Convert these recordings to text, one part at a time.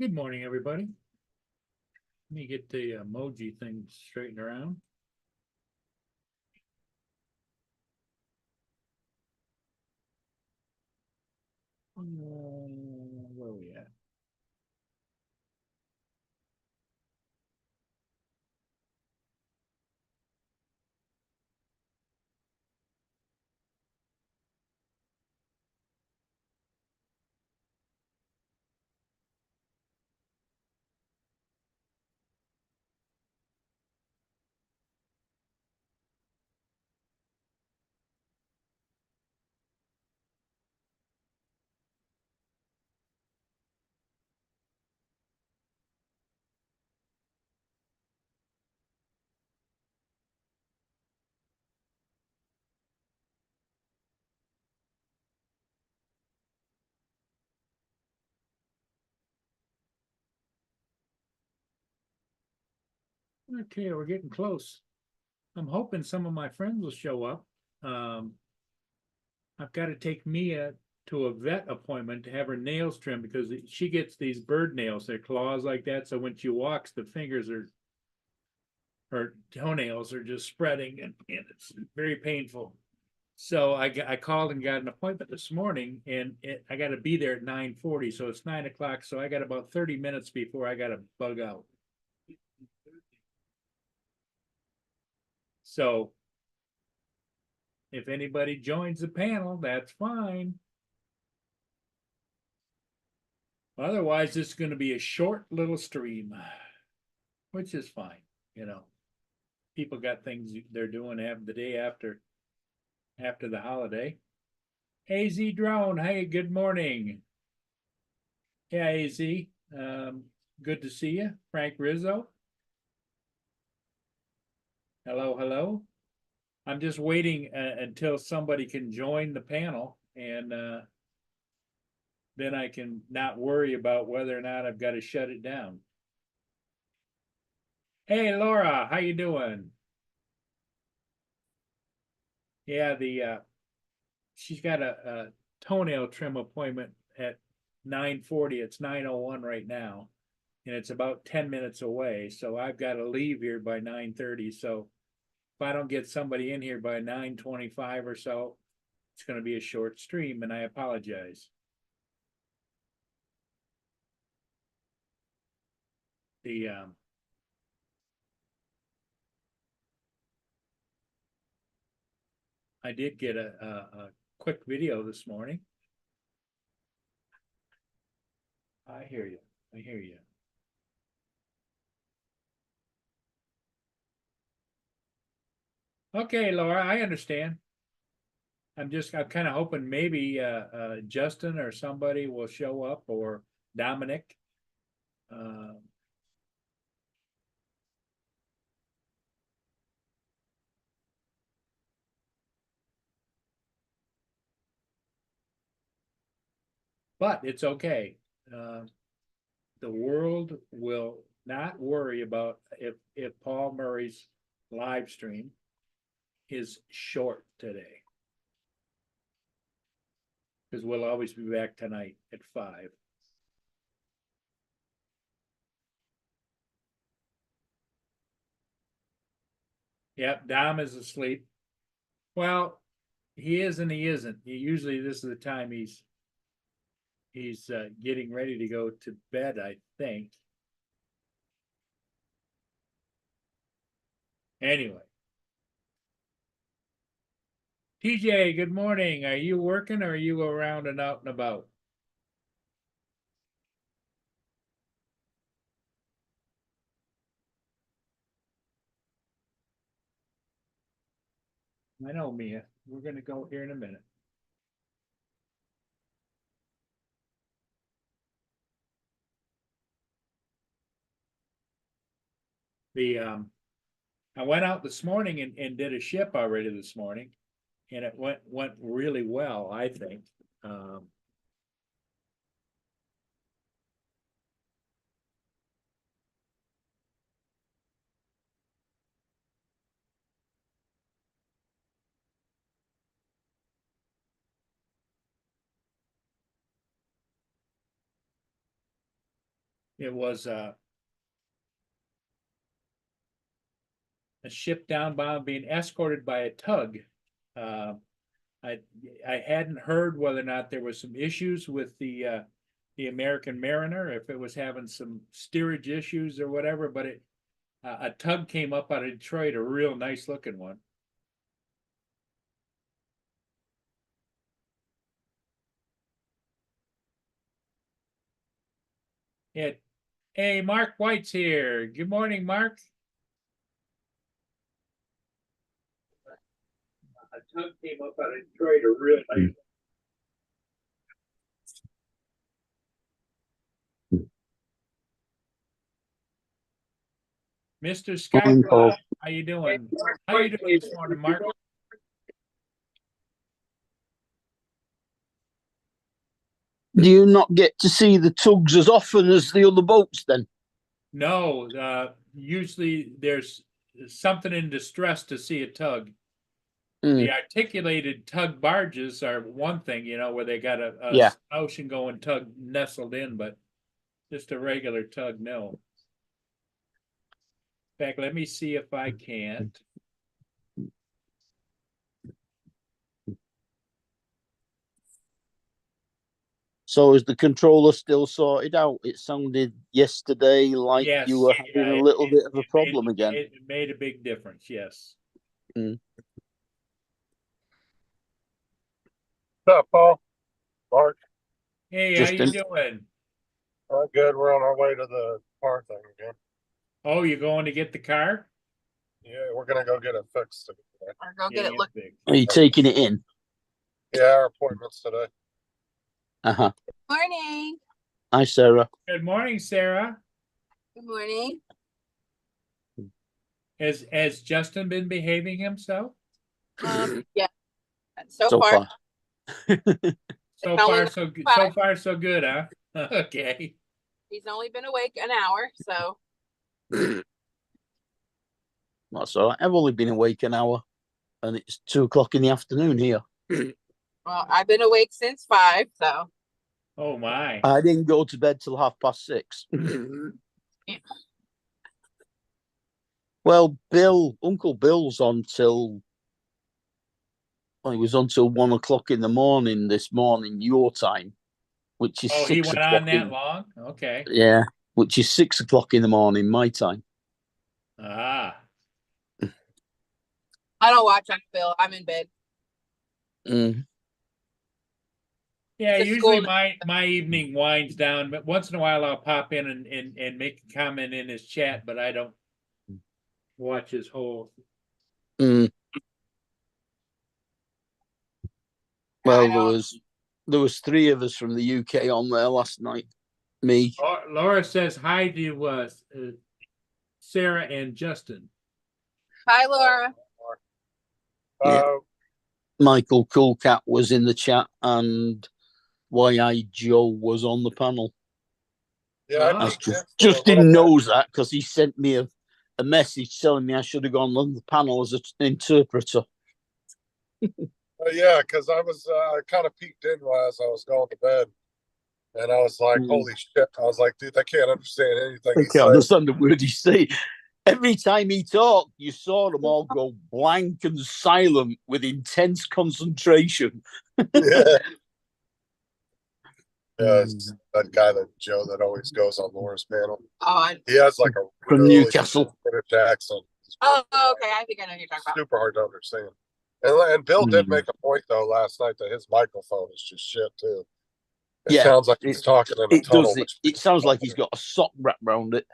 Good morning, everybody. Let me get the emoji thing straightened around. Where are we at? Okay, we're getting close. I'm hoping some of my friends will show up. Um, I've got to take Mia to a vet appointment to have her nails trimmed because she gets these bird nails. They're claws like that. So when she walks, the fingers are her toenails are just spreading and it's very painful. So I called and got an appointment this morning, and I got to be there at 9:40. So it's 9 o'clock. So I got about 30 minutes before I got to bug out. So if anybody joins the panel, that's fine. Otherwise, it's going to be a short little stream, which is fine. You know, people got things they're doing the day after the holiday. AZ Drone, hey, good morning. Yeah, AZ, good to see you. Frank Rizzo, hello, hello. I'm just waiting until somebody can join the panel, and then I can not worry about whether or not I've got to shut it down. Hey, Laura, how you doing? Yeah, the she's got a toenail trim appointment at 9:40. It's 9:01 right now, and it's about 10 minutes away. So I've got to leave here by 9:30. So if I don't get somebody in here by 9:25 or so, it's going to be a short stream, and I apologize. The I did get a quick video this morning. I hear you. I hear you. Okay, Laura, I understand. I'm kind of hoping maybe Justin or somebody will show up, or Dominic. Uh, but it's okay. Uh, the world will not worry about if Paul Murray's live stream is short today, because we'll always be back tonight at 5. Yep, Dom is asleep. Well, he is and he isn't. Usually this is the time he's getting ready to go to bed, I think. Anyway, TJ, good morning. Are you working, or are you around and out and about? I know, Mia. We're going to go here in a minute. The I went out this morning and did a ship already this morning, and it went really well, I think. Um, It was a ship downbound being escorted by a tug. I hadn't heard whether or not there was some issues with the American Mariner, if it was having some steerage issues or whatever, but a tug came up out of Detroit, a real nice looking one. Yeah. Hey, Mark White's here. Good morning, Mark. A tug came up out of Detroit, a real nice. Mr. Skyfly, how you doing? How you doing this morning, Mark? Do you not get to see the tugs as often as the other boats then? No, usually there's something in distress to see a tug. Mm. The articulated tug barges are one thing, you know, where they got a Yeah. ocean going tug nestled in, but just a regular tug, no. In fact, let me see if I can't. So is the controller still sorted out? It sounded yesterday like Yes, you were having yeah, a little bit of a problem again. It made a big difference, yes. Mm. What's up, Paul? Mark? Hey, Just how you doing? Good. We're on our way to the car thing again. Oh, you're going to get the car? Yeah, we're gonna go get it fixed today. Or go get Yeah, it looked. big. Are you taking it in? Yeah, our appointment's today. Uh-huh. Morning. Hi, Sarah. Good morning, Sarah. Good morning. Has Justin been behaving himself? Yeah. So So far. So only far, so good. 5. So far, so good, huh? Okay. He's only been awake an hour, so That's all right. I've only been awake an hour, and it's 2:00 in the afternoon here. well, I've been awake since 5, so Oh my. I didn't go to bed till 6:30. Well, Uncle Bill's on till, well, he was on till 1:00 in the morning this morning, your time, which is Oh, 6 he went o'clock on that in, long? Okay. yeah, which is 6:00 in the morning, my time. Ah. I don't watch Uncle Bill. I'm in bed. Mm. Yeah, It's a usually school- my evening winds down, but once in a while I'll pop in and make a comment in his chat, but I don't watch his whole. Mm. Well, know. there was 3 of us from the UK on there last night. Me, Laura says hi to Sarah and Justin. Hi, Laura. Yeah. Michael Coolcat was in the chat, and YI Joe was on the panel. Yeah, Ah. Justin knows that because he sent me a message telling me I should have gone on the panel as an interpreter. Yeah, because I was kind of peeked in as I was going to bed, and I was like, "Holy shit!" I was like, "Dude, I can't understand anything." I can't understand the word he say. Every time he talked, you saw them all go blank and silent with intense concentration. Yeah. It's that guy that Joe that always goes on Laura's panel. Oh, He has like a From really Newcastle. British accent. okay. I think I know who you're talking about. Super hard to understand. And Bill did make a point though last night that his microphone is just shit too. It sounds like he's talking in a tunnel. It sounds like he's got a sock wrapped around it.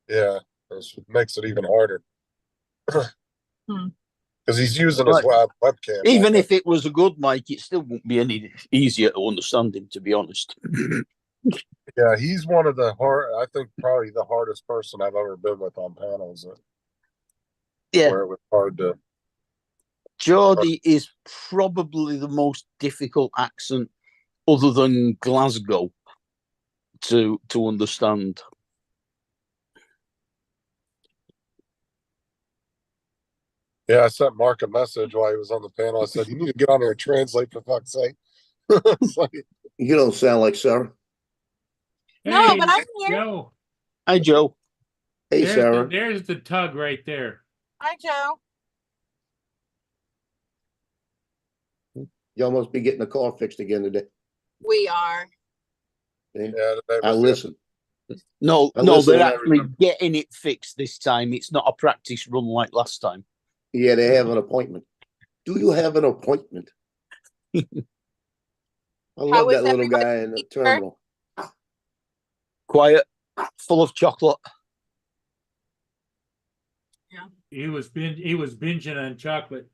Yeah, it makes it even harder. Because he's using But his webcam. Even if it was a good mic, it still wouldn't be any easier to understand him, to be honest. Yeah, he's one of the I think probably the hardest person I've ever been with on panels. Yeah. Where it was hard to. Geordie is probably the most difficult accent other than Glasgow to understand. Yeah, I sent Mark a message while he was on the panel. I said, "You need to get on here and translate for fuck's sake." It's like, You don't sound like Sarah. No, Hey, but I'm here. Joe. Hi, Joe. Hey, Sarah. There's the tug right there. Hi, Joe. Y'all must be getting the car fixed again today. We are. See? Yeah, today I was listen. No, I no, listen they're when I actually remember. getting it fixed this time. It's not a practice run like last time. Yeah, they have an appointment. Do you have an appointment? I How love is that little everybody? guy in the terminal. Quiet, full of chocolate. He was binging on chocolate.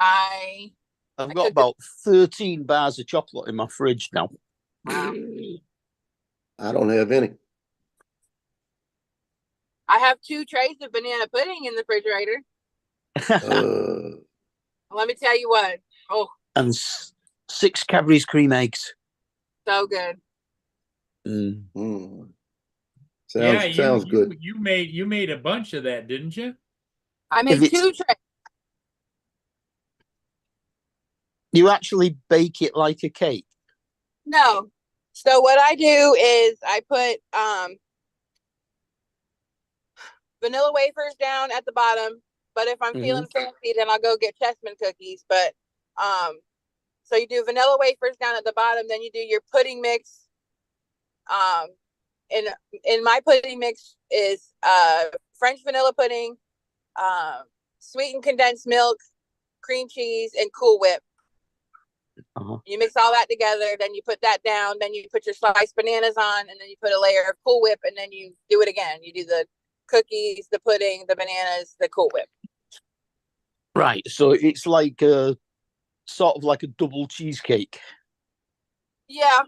I I've I got took about 13 bars of chocolate in my fridge now. Wow. I don't have any. I have 2 trays of banana pudding in the refrigerator. Let me tell you what. Oh, And 6 Cadbury's cream eggs. so good. Sounds good. You made a bunch of that, didn't you? I If made it's- 2 trays. You actually bake it like a cake. No. So what I do is I put vanilla wafers down at the bottom, but if I'm feeling fancy, then I'll go get chessman cookies. But so you do vanilla wafers down at the bottom, then you do your pudding mix. And in my pudding mix is French vanilla pudding, sweetened condensed milk, cream cheese, and Cool Whip. You mix all that together, then you put that down, then you put your sliced bananas on, and then you put a layer of Cool Whip, and then you do it again. You do the cookies, the pudding, the bananas, the Cool Whip. Right, so it's like a sort of like a double cheesecake. Yeah,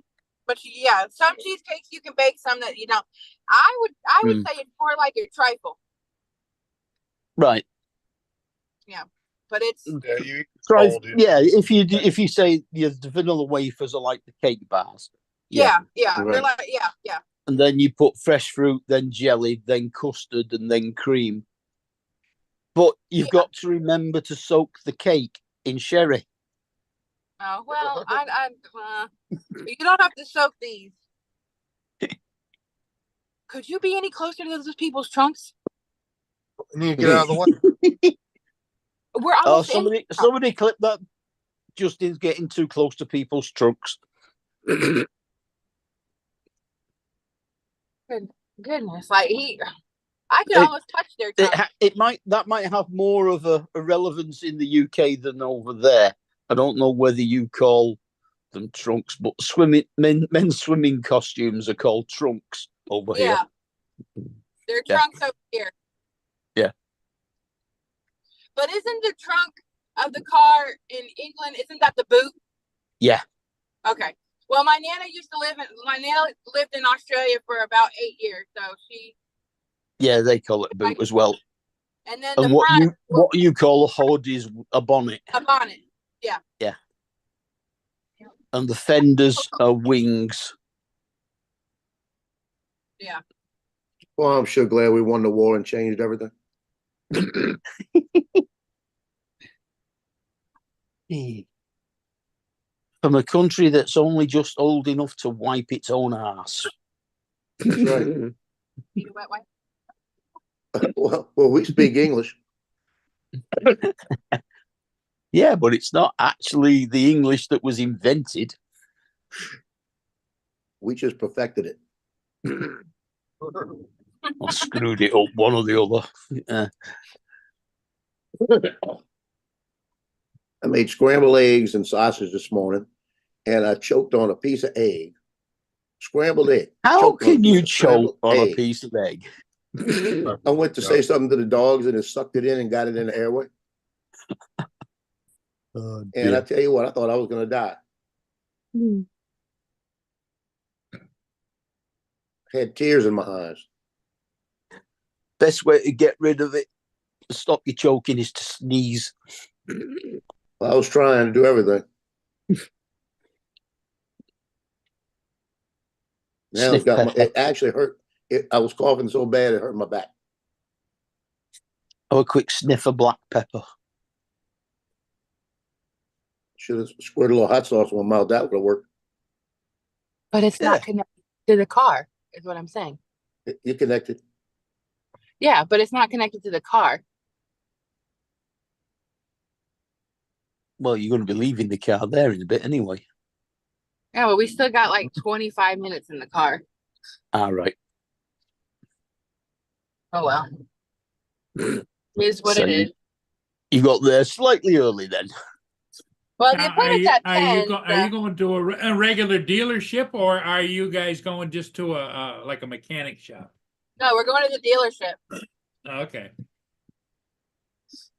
but yeah, some cheesecakes you can bake, some that you don't. I would say it's more like a trifle. Right. Yeah, but it's Yeah, you eat Try, cold, yeah, if you say the vanilla wafers are like the cake bars. yeah, Right. they're like yeah. And then you put fresh fruit, then jelly, then custard, and then cream. But you've got to remember to soak the cake in sherry. Oh well, you don't have to soak these. Could you be any closer to those people's trunks? You need to get out of the way. We're almost somebody clip that. Justin's getting too close to people's trunks. Goodness, like I could almost touch their trunks. That might have more of a relevance in the UK than over there. I don't know whether you call them trunks, but men's swimming costumes are called trunks over here. Their trunks over here. Yeah. But isn't the trunk of the car in England, isn't that the boot? Yeah. Okay. Well, my nana lived in Australia for about 8 years, so she. Yeah, they call it boot as well. And then and what you call a hood is a bonnet. A bonnet. Yeah. Yeah. And the fenders are wings. Yeah. Well, I'm sure glad we won the war and changed everything. From a country that's only just old enough to wipe its own ass. That's right. Need a wet wipe? Well, we speak English. Yeah, but it's not actually the English that was invented. We just perfected it. I screwed it up one or the other. I made scrambled eggs and sausage this morning, and I choked on a piece of egg. Scrambled egg. How can you choke choke on a piece of egg? I went to say something to the dogs, and it sucked it in and got it in the airway. And I tell you what, I thought I was going to die. Had tears in my eyes. Best way to get rid of it, to stop you choking, is to sneeze. Well, I was trying to do everything. Now it's got it actually hurt. I was coughing so bad it hurt my back. Oh, a quick sniff of black pepper. Should have squirted a little hot sauce in my mouth. That would have worked. But it's Yeah. not connected to the car, is what I'm saying. You're connected. Yeah, but it's not connected to the car. Well, you're going to be leaving the car there in a bit anyway. Yeah, but we still got like 25 minutes in the car. All right. Oh well. It is what So it is. You got there slightly early then. Well, the Now, appointment's at are you 10. are you going to a regular dealership, or are you guys going just to a like a mechanic shop? No, we're going to the dealership. Okay.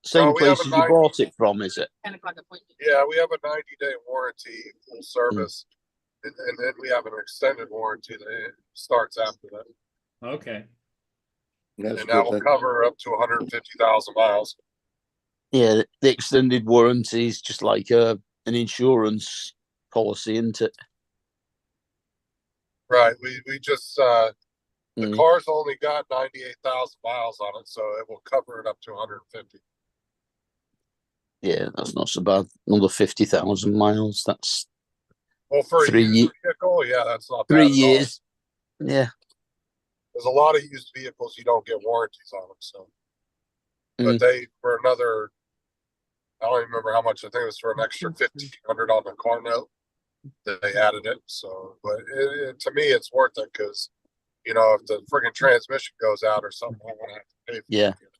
Same No, we have place a as you 90 bought it from, is it? 10 o'clock appointment. Yeah, we have a 90-day warranty, full service, and then we have an extended warranty that starts after that, Okay. That's a and that will good thing. cover up to 150,000 miles. Yeah, the extended warranty is just like an insurance policy, isn't it? Right. We just the Mm. car's only got 98,000 miles on it, so it will cover it up to 150. Yeah, that's not so bad. Another 50,000 miles. That's Well, for a 3 used ye- vehicle, yeah, that's not bad 3 at all. years. Yeah. There's a lot of used vehicles you don't get warranties on them, so. But they for another, I don't even remember how much. I think it was for an extra 1,500 on the car note that they added it. So, but to me, it's worth it because, you know, if the friggin' transmission goes out or something, I'm gonna have to pay for Yeah. it.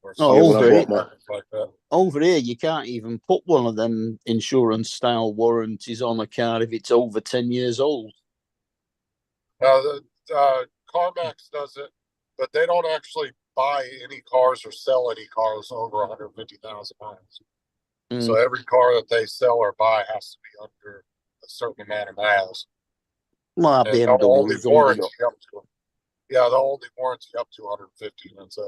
Or Oh, Yeah, when something I bought my- like that. Over here, you can't even put one of them insurance style warranties on a car if it's over 10 years old. CarMax does it, but they don't actually buy any cars or sell any cars over 150,000 miles. So every car that they sell or buy has to be under a certain amount of miles. Well, And they'll only warranty up to, yeah, they'll only warranty up to 150. That's it.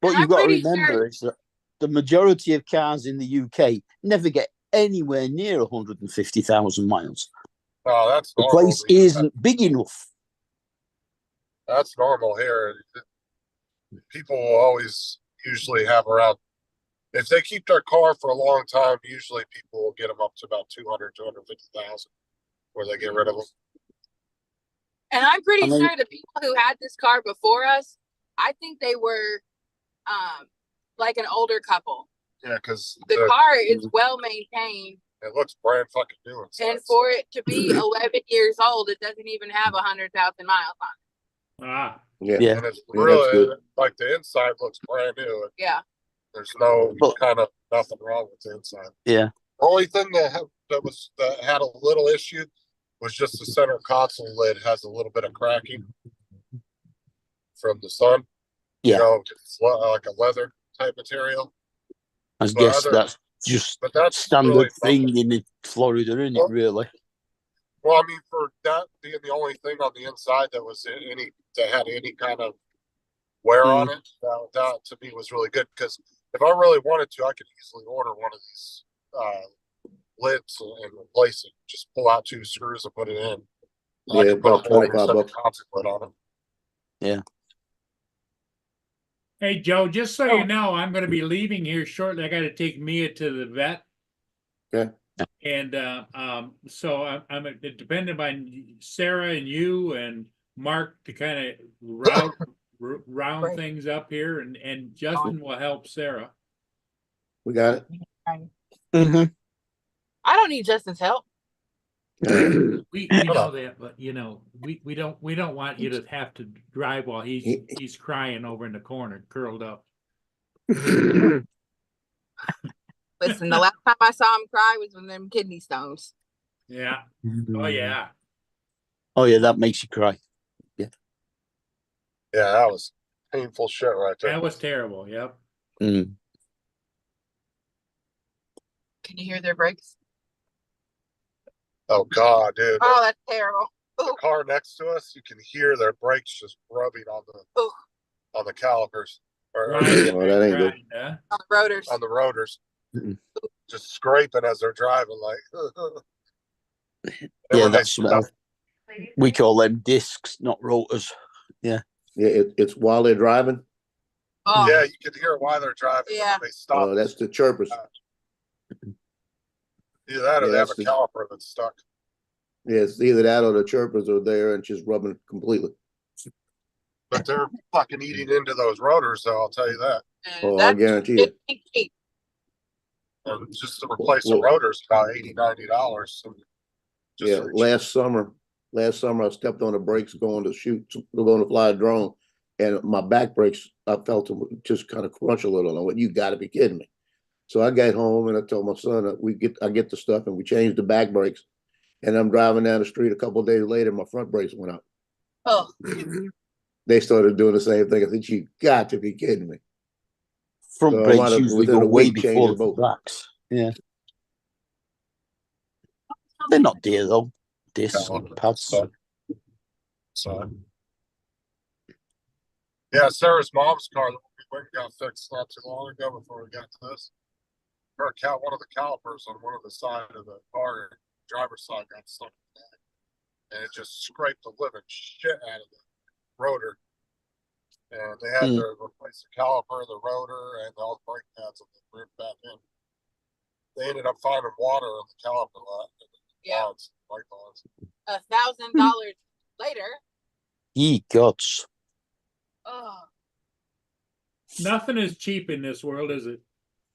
What And you've I'm got to pretty remember sure- is that the majority of cars in the UK never get anywhere near 150,000 miles. No, that's The normal. place isn't big enough. That's normal here. People will always usually have around, if they keep their car for a long time, usually people will get them up to about 200, 250,000 where they get rid of them. And I'm pretty I mean- sure the people who had this car before us, I think they were like an older couple. Yeah, because The car is well maintained, it looks brand fucking new inside. and for it to be 11 years old, it doesn't even have 100,000 miles on it. Ah. Yeah. Yeah. And it's Yeah, that's really good. like the inside looks brand new. Yeah. There's no But- kind of nothing wrong with the inside. Yeah. Only thing that had a little issue was just the center console lid has a little bit of cracking from the sun. Yeah. You know, it's like a leather type material. I But guess other- that's just But that's standard really thing in Florida, isn't it, Well- really? Well, I mean, for that being the only thing on the inside that was that had any kind of wear on it, that to me was really good because if I really wanted to, I could easily order one of these lids and replace it. Just pull out 2 screws and put it in. I Yeah, could put about a whole new 25 center bucks. console lid on it. Hey, Joe, just so Oh. you know, I'm going to be leaving here shortly. I got to take Mia to the vet. Okay. And so I'm dependent on Sarah and you and Mark to kind of round Right. things up here, and Justin will help Sarah. We got Mm-hmm. I don't need Justin's help. it. We know that, but you know, we don't want you to have to drive while he's crying over in the corner, curled up. Listen, the last time I saw him cry was when them kidney stones. Yeah. Oh yeah. Oh, yeah, that makes you cry. Yeah, that was painful shit right there. That was terrible. Yep. Mm. Can you hear their brakes? Oh God, dude. Oh, that's terrible. The car next to us, you can hear their brakes just rubbing on Ooh. the calipers or Oh, that ain't good. Huh? On the rotors. on the rotors. Mm-mm. Just scraping as they're driving, like. Then Yeah, when they that's stop- we call them discs, not rotors. Yeah, it's while they're driving. Oh, Yeah, you can hear why they're driving. Yeah. When they stop. Oh, that's the chirpers. Either that or Yeah, they have that's a the- caliper that's stuck. Yeah, it's either that or the chirpers are there and just rubbing completely. But they're fucking eating into those rotors, though, I'll tell you that. Oh, I guarantee you. cheap. And just to replace the Well- rotors, about $80-$90. So just Yeah, for- last summer I stepped on the brakes going to fly a drone, and my back brakes, I felt them just kind of crunch a little. And I went, "You got to be kidding me!" So I got home and I told my son that I get the stuff and we changed the back brakes. And I'm driving down the street a couple of days later, my front brakes went out. Oh, They started doing the same thing. I said, "You got to be kidding me!" Front So I brakes wound up usually within go a way week before changing the both. backs. Yeah. They're not dear though. Disc pads. So yeah, Sarah's mom's car that we went and got fixed not too long ago before we got to this. Her one of the calipers on one of the side of the car, driver's side, got stuck in the back. And it just scraped the living shit out of the rotor. And they had to replace the caliper, the rotor, and all the brake pads, and they ripped back in. They ended up finding water on the caliper lot. Yeah. White bonds. $1,000 later. Ye gods. Oh Nothing is cheap in this world, is it?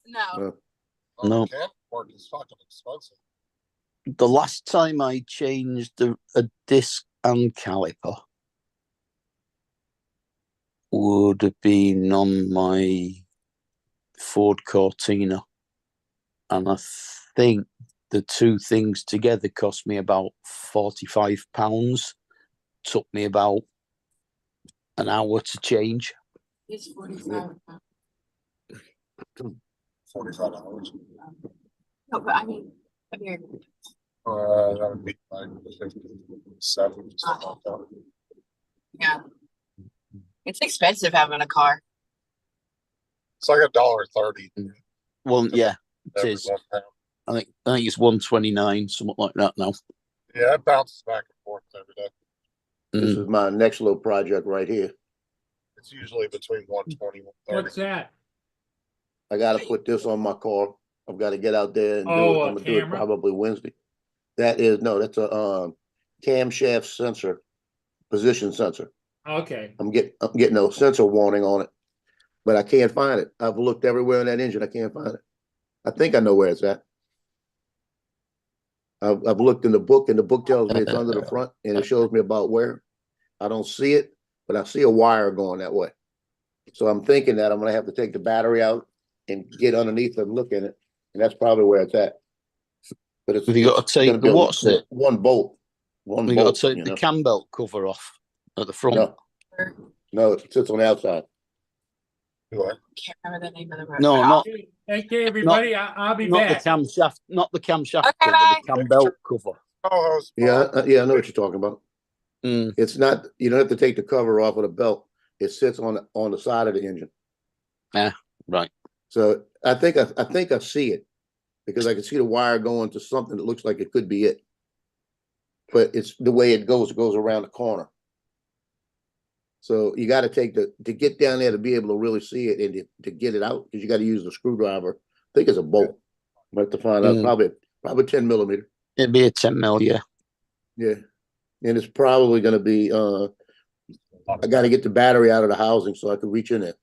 no. No. Camp work is fucking expensive. The last time I changed a disc and caliper would have been on my Ford Cortina. And I think the two things together cost me about £45. Took me about an hour to change. It's 45. 45 hours. No, but I mean, here. That would be like 57, something like that. Yeah. It's expensive having a car. It's like $1.30. Well, yeah, it every is. 1 pound. I think it's 129, something like that now. Yeah, it bounces back and forth every day. This is my next little project right here. It's usually between 120 and 130. What's that? I got to put this on my car. I've got to get out there and do Oh, it. a I'm gonna do it camera? probably Wednesday. That's a camshaft sensor, position sensor. Okay. I'm getting a sensor warning on it, but I can't find it. I've looked everywhere in that engine. I can't find it. I think I know where it's at. I've looked in the book, and the book tells me it's under the front, and it shows me about where. I don't see it, but I see a wire going that way. So I'm thinking that I'm gonna have to take the battery out and get underneath and look in it, and that's probably where it's at. But it's Have you got to take gonna be what's it? one bolt. One We got bolt. to take You the know? cam belt cover off at the front. No, it sits on the outside. Go ahead. Can't remember the name of the road. No, not Okay, everybody, I'll be not the back. camshaft, not the camshaft Okay, cover, bye. the cam belt cover. Co-host, Yeah, yeah, I know what you're talking about. Mm. It's not. You don't have to take the cover off of the belt. It sits on the side of the engine. Right. So I think I see it because I can see the wire going to something that looks like it could be it. But it's the way it goes around the corner. So you got to to get down there to be able to really see it and to get it out, because you got to use the screwdriver. I think it's a bolt. I have to find out. Probably 10 millimeter. It'd be a 10 mil, yeah. Yeah. And it's probably going to be, I got to get the battery out of the housing so I can reach in it.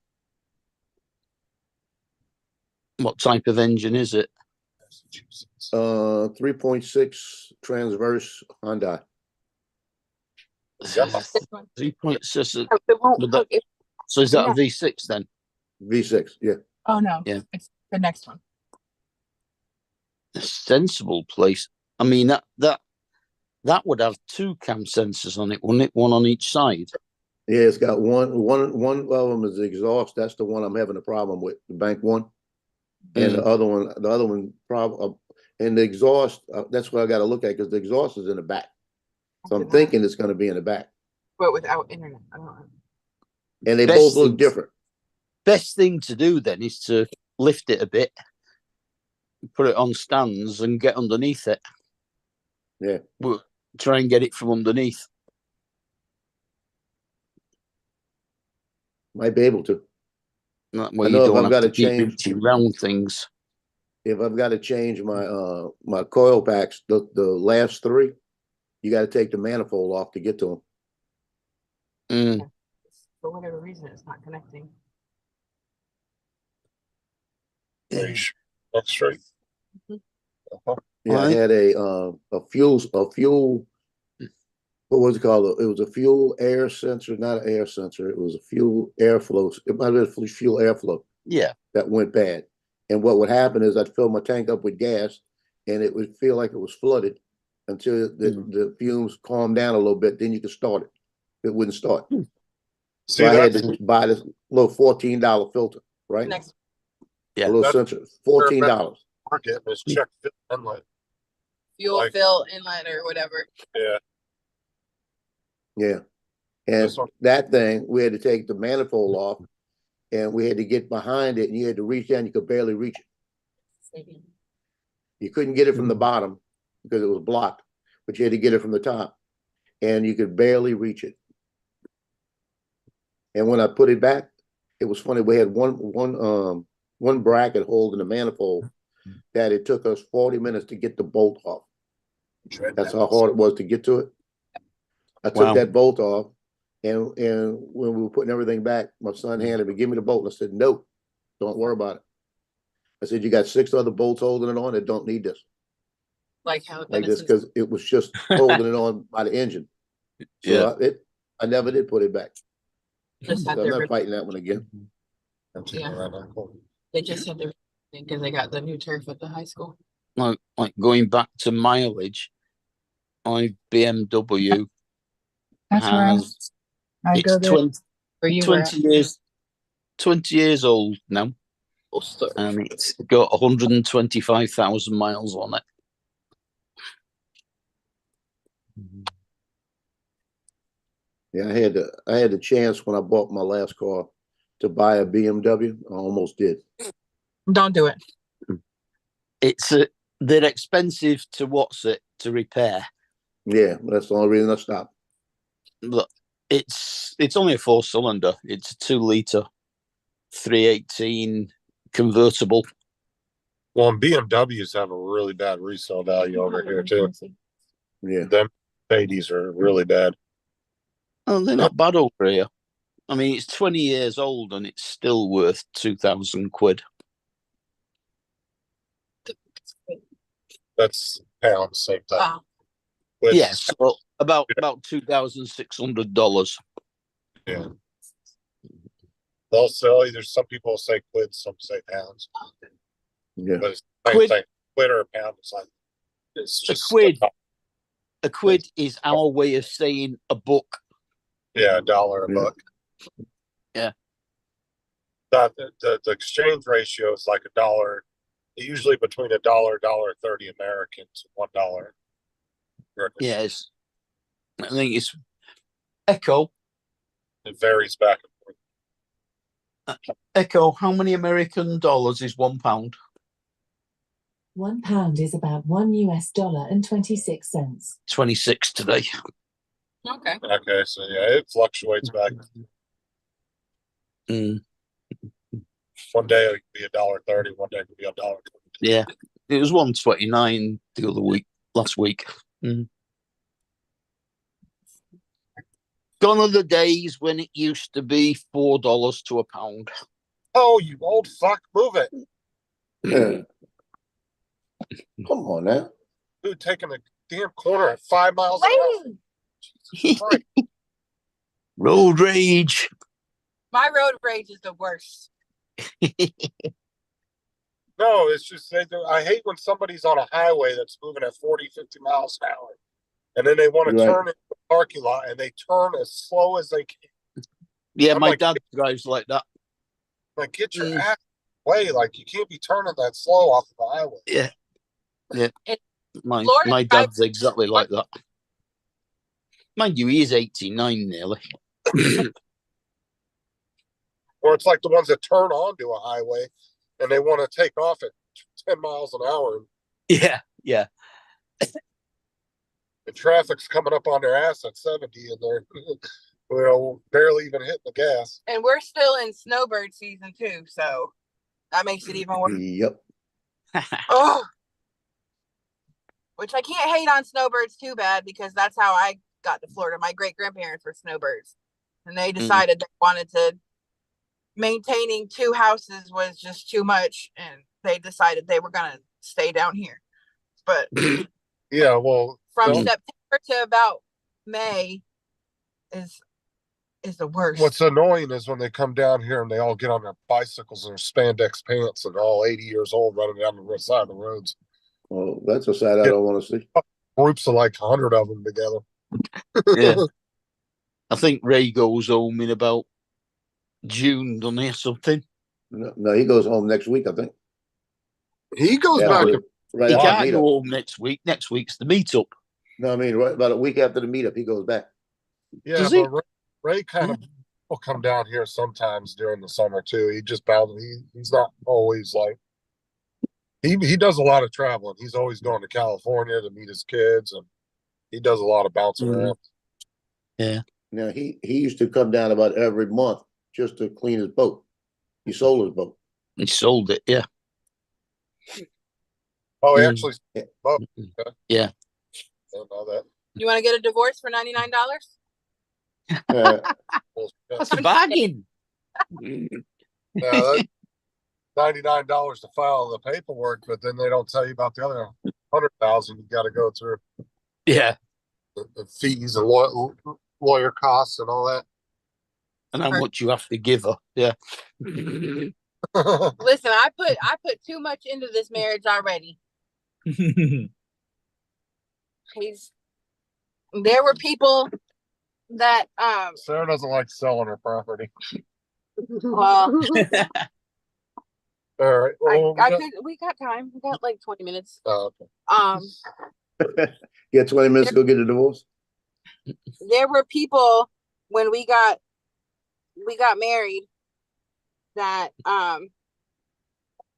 What type of engine is it? 3.6 transverse Hyundai. Yeah. 3.6. It won't Would that- hook it- So is that Yeah. a V6 then? V6, yeah. Oh no. Yeah. It's the next one. A sensible place. I mean, that would have two cam sensors on it, wouldn't it? One on each side. Yeah, it's got one of them is the exhaust. That's the one I'm having a problem with, the bank one. And the other one problem, and the exhaust, that's what I got to look at, because the exhaust is in the back. So I'm thinking it's going to be in the back. But without internet. I don't know. And they Best both look thing- different. Best thing to do then is to lift it a bit, put it on stands and get underneath it. Yeah. We'll try and get it from underneath. Might be able to. That way I you know if don't I've have got to to keep change- reaching round things. If I've got to change my my coil packs, the last three, You got to take the manifold off to get to them. Mm. For whatever reason, it's not connecting. That's straight. Uh-huh. Yeah, I Right. had a fuel. What was it called? It was a fuel air sensor, not an air sensor. It was a fuel airflow. It might have been fuel airflow Yeah. that went bad. And what would happen is I'd fill my tank up with gas, and it would feel like it was flooded until the fumes calmed down a little bit. Then you could start it. It wouldn't start. See, So I had that's to buy this little $14 filter, right? Next, Yeah. A little That's- sensor, $14. market is check fit inlet. Fuel Like- fill inlet or whatever. Yeah. Yeah. And This one- that thing, we had to take the manifold off, and we had to get behind it, and you had to reach down. You could barely reach it. You couldn't get it from the bottom because it was blocked, but you had to get it from the top, and you could barely reach it. And when I put it back, it was funny. We had one bracket holding the manifold that it took us 40 minutes to get the bolt off. That's how hard it was to get to it. I took Wow. that bolt off, and when we were putting everything back, my son handed me, "Give me the bolt." And I said, "No, don't worry about it." I said, "You got 6 other bolts holding it on that don't need this, like how like this, Dennis's- because it was just holding it on by the engine." So Yeah. I never did put it back. just So had I'm their, not fighting that one again. they just had their because they got the new turf at the high school. Like going back to mileage, my BMW That's where has I it's go there. 20, Where you were 20 years 20 years old now, at. and it's got 125,000 miles on it. Yeah, I had the chance when I bought my last car to buy a BMW. I almost did. Don't do it. It's they're expensive to repair, Yeah, that's the only reason I stopped. but it's only a 4-cylinder. It's a 2-liter 318 convertible. Well, and BMWs have a really bad resale value over here too. Yeah. Them 80s are really bad. Oh, they're not bad over here. I mean, it's 20 years old and it's still worth 2,000 quid. That's pounds, same thing. Wow. With- Yes, well, about $2,600. Yeah. They'll sell either some people say quid, some say pounds, Yeah. but it's the same Quid. thing. Quid or a pound, it's like it's A just quid. A quid is our way of saying a buck. Yeah, $1 a Yeah. buck. Yeah. The exchange ratio is like $1, usually between $1.30 American to $1. British. Yes. I think it's Echo. It varies back and forth. Echo, how many American dollars is £1? £1 is about $1 and 26 cents. 26 today. Okay. Okay, so yeah, it fluctuates back. Mm, One day it could be $1.30, one day it could be $1.20. yeah. It was 129 last week. Mm. Gone are the days when it used to be $4 to a pound. Oh, you old fuck, move it. Yeah. Come on now. Dude, taking a damn corner at 5 miles an hour. Jesus Christ. Road rage. My road rage is the worst. No, it's just I hate when somebody's on a highway that's moving at 40, 50 miles an hour. And then they want to Right. turn into the parking lot and they turn as slow as they can. Yeah, I'm my like- dad drives like that. Like, get your Mm. ass away. Like, you can't be turning that slow off of the highway. Yeah. Yeah. It- My Florida dad's exactly like that. Mind you, he is 89 nearly. Or it's like the ones that turn onto a highway and they want to take off at 10 miles an hour. Yeah, yeah. The traffic's coming up on their ass at 70 and they're barely even hitting the gas. And we're still in snowbird season too, so that makes it even worse. Yep. Oh. which I can't hate on snowbirds too bad because that's how I got to Florida. My great grandparents were snowbirds, and they decided they wanted to. Maintaining 2 houses was just too much, and they decided they were gonna stay down here. But Yeah, well, from don't- September to about May is the worst. what's annoying is when they come down here and they all get on their bicycles and their spandex pants and they're all 80 years old running down the side of the roads. Well, that's a sight I don't want to see. Groups of like 100 of them together. Yeah. I think Ray goes home in about June, doesn't he, or something? No, he goes home next week, I think. He goes Yeah, back. but- right He after the can't meetup. go home next week. Next week's the meetup. No, I mean, right about a week after the meetup, he goes back. Yeah, Does he? but Ray kind of will come down here sometimes during the summer too. He just he's not always like he does a lot of traveling. He's always going to California to meet his kids, and he does a lot of bouncing Mhm. around. Now, he used to come down about every month just to clean his boat. He sold his boat. He sold it, yeah. Oh, he Mm. actually. Yeah. Oh, okay. Yeah. I didn't know that. You want to get a divorce for $99? Well, That's a bargain. yeah, that's $99 to file the paperwork, but then they don't tell you about the other 100,000 you got to go through Yeah. the fees and lawyer costs and all that. And how much you have to give her. Yeah. Listen, I put too much into this marriage already. There were people that Sarah doesn't like selling her property. well All right. Well, we got time. We got like 20 minutes. okay. Get 20 minutes to go get a divorce. There were people when we got married that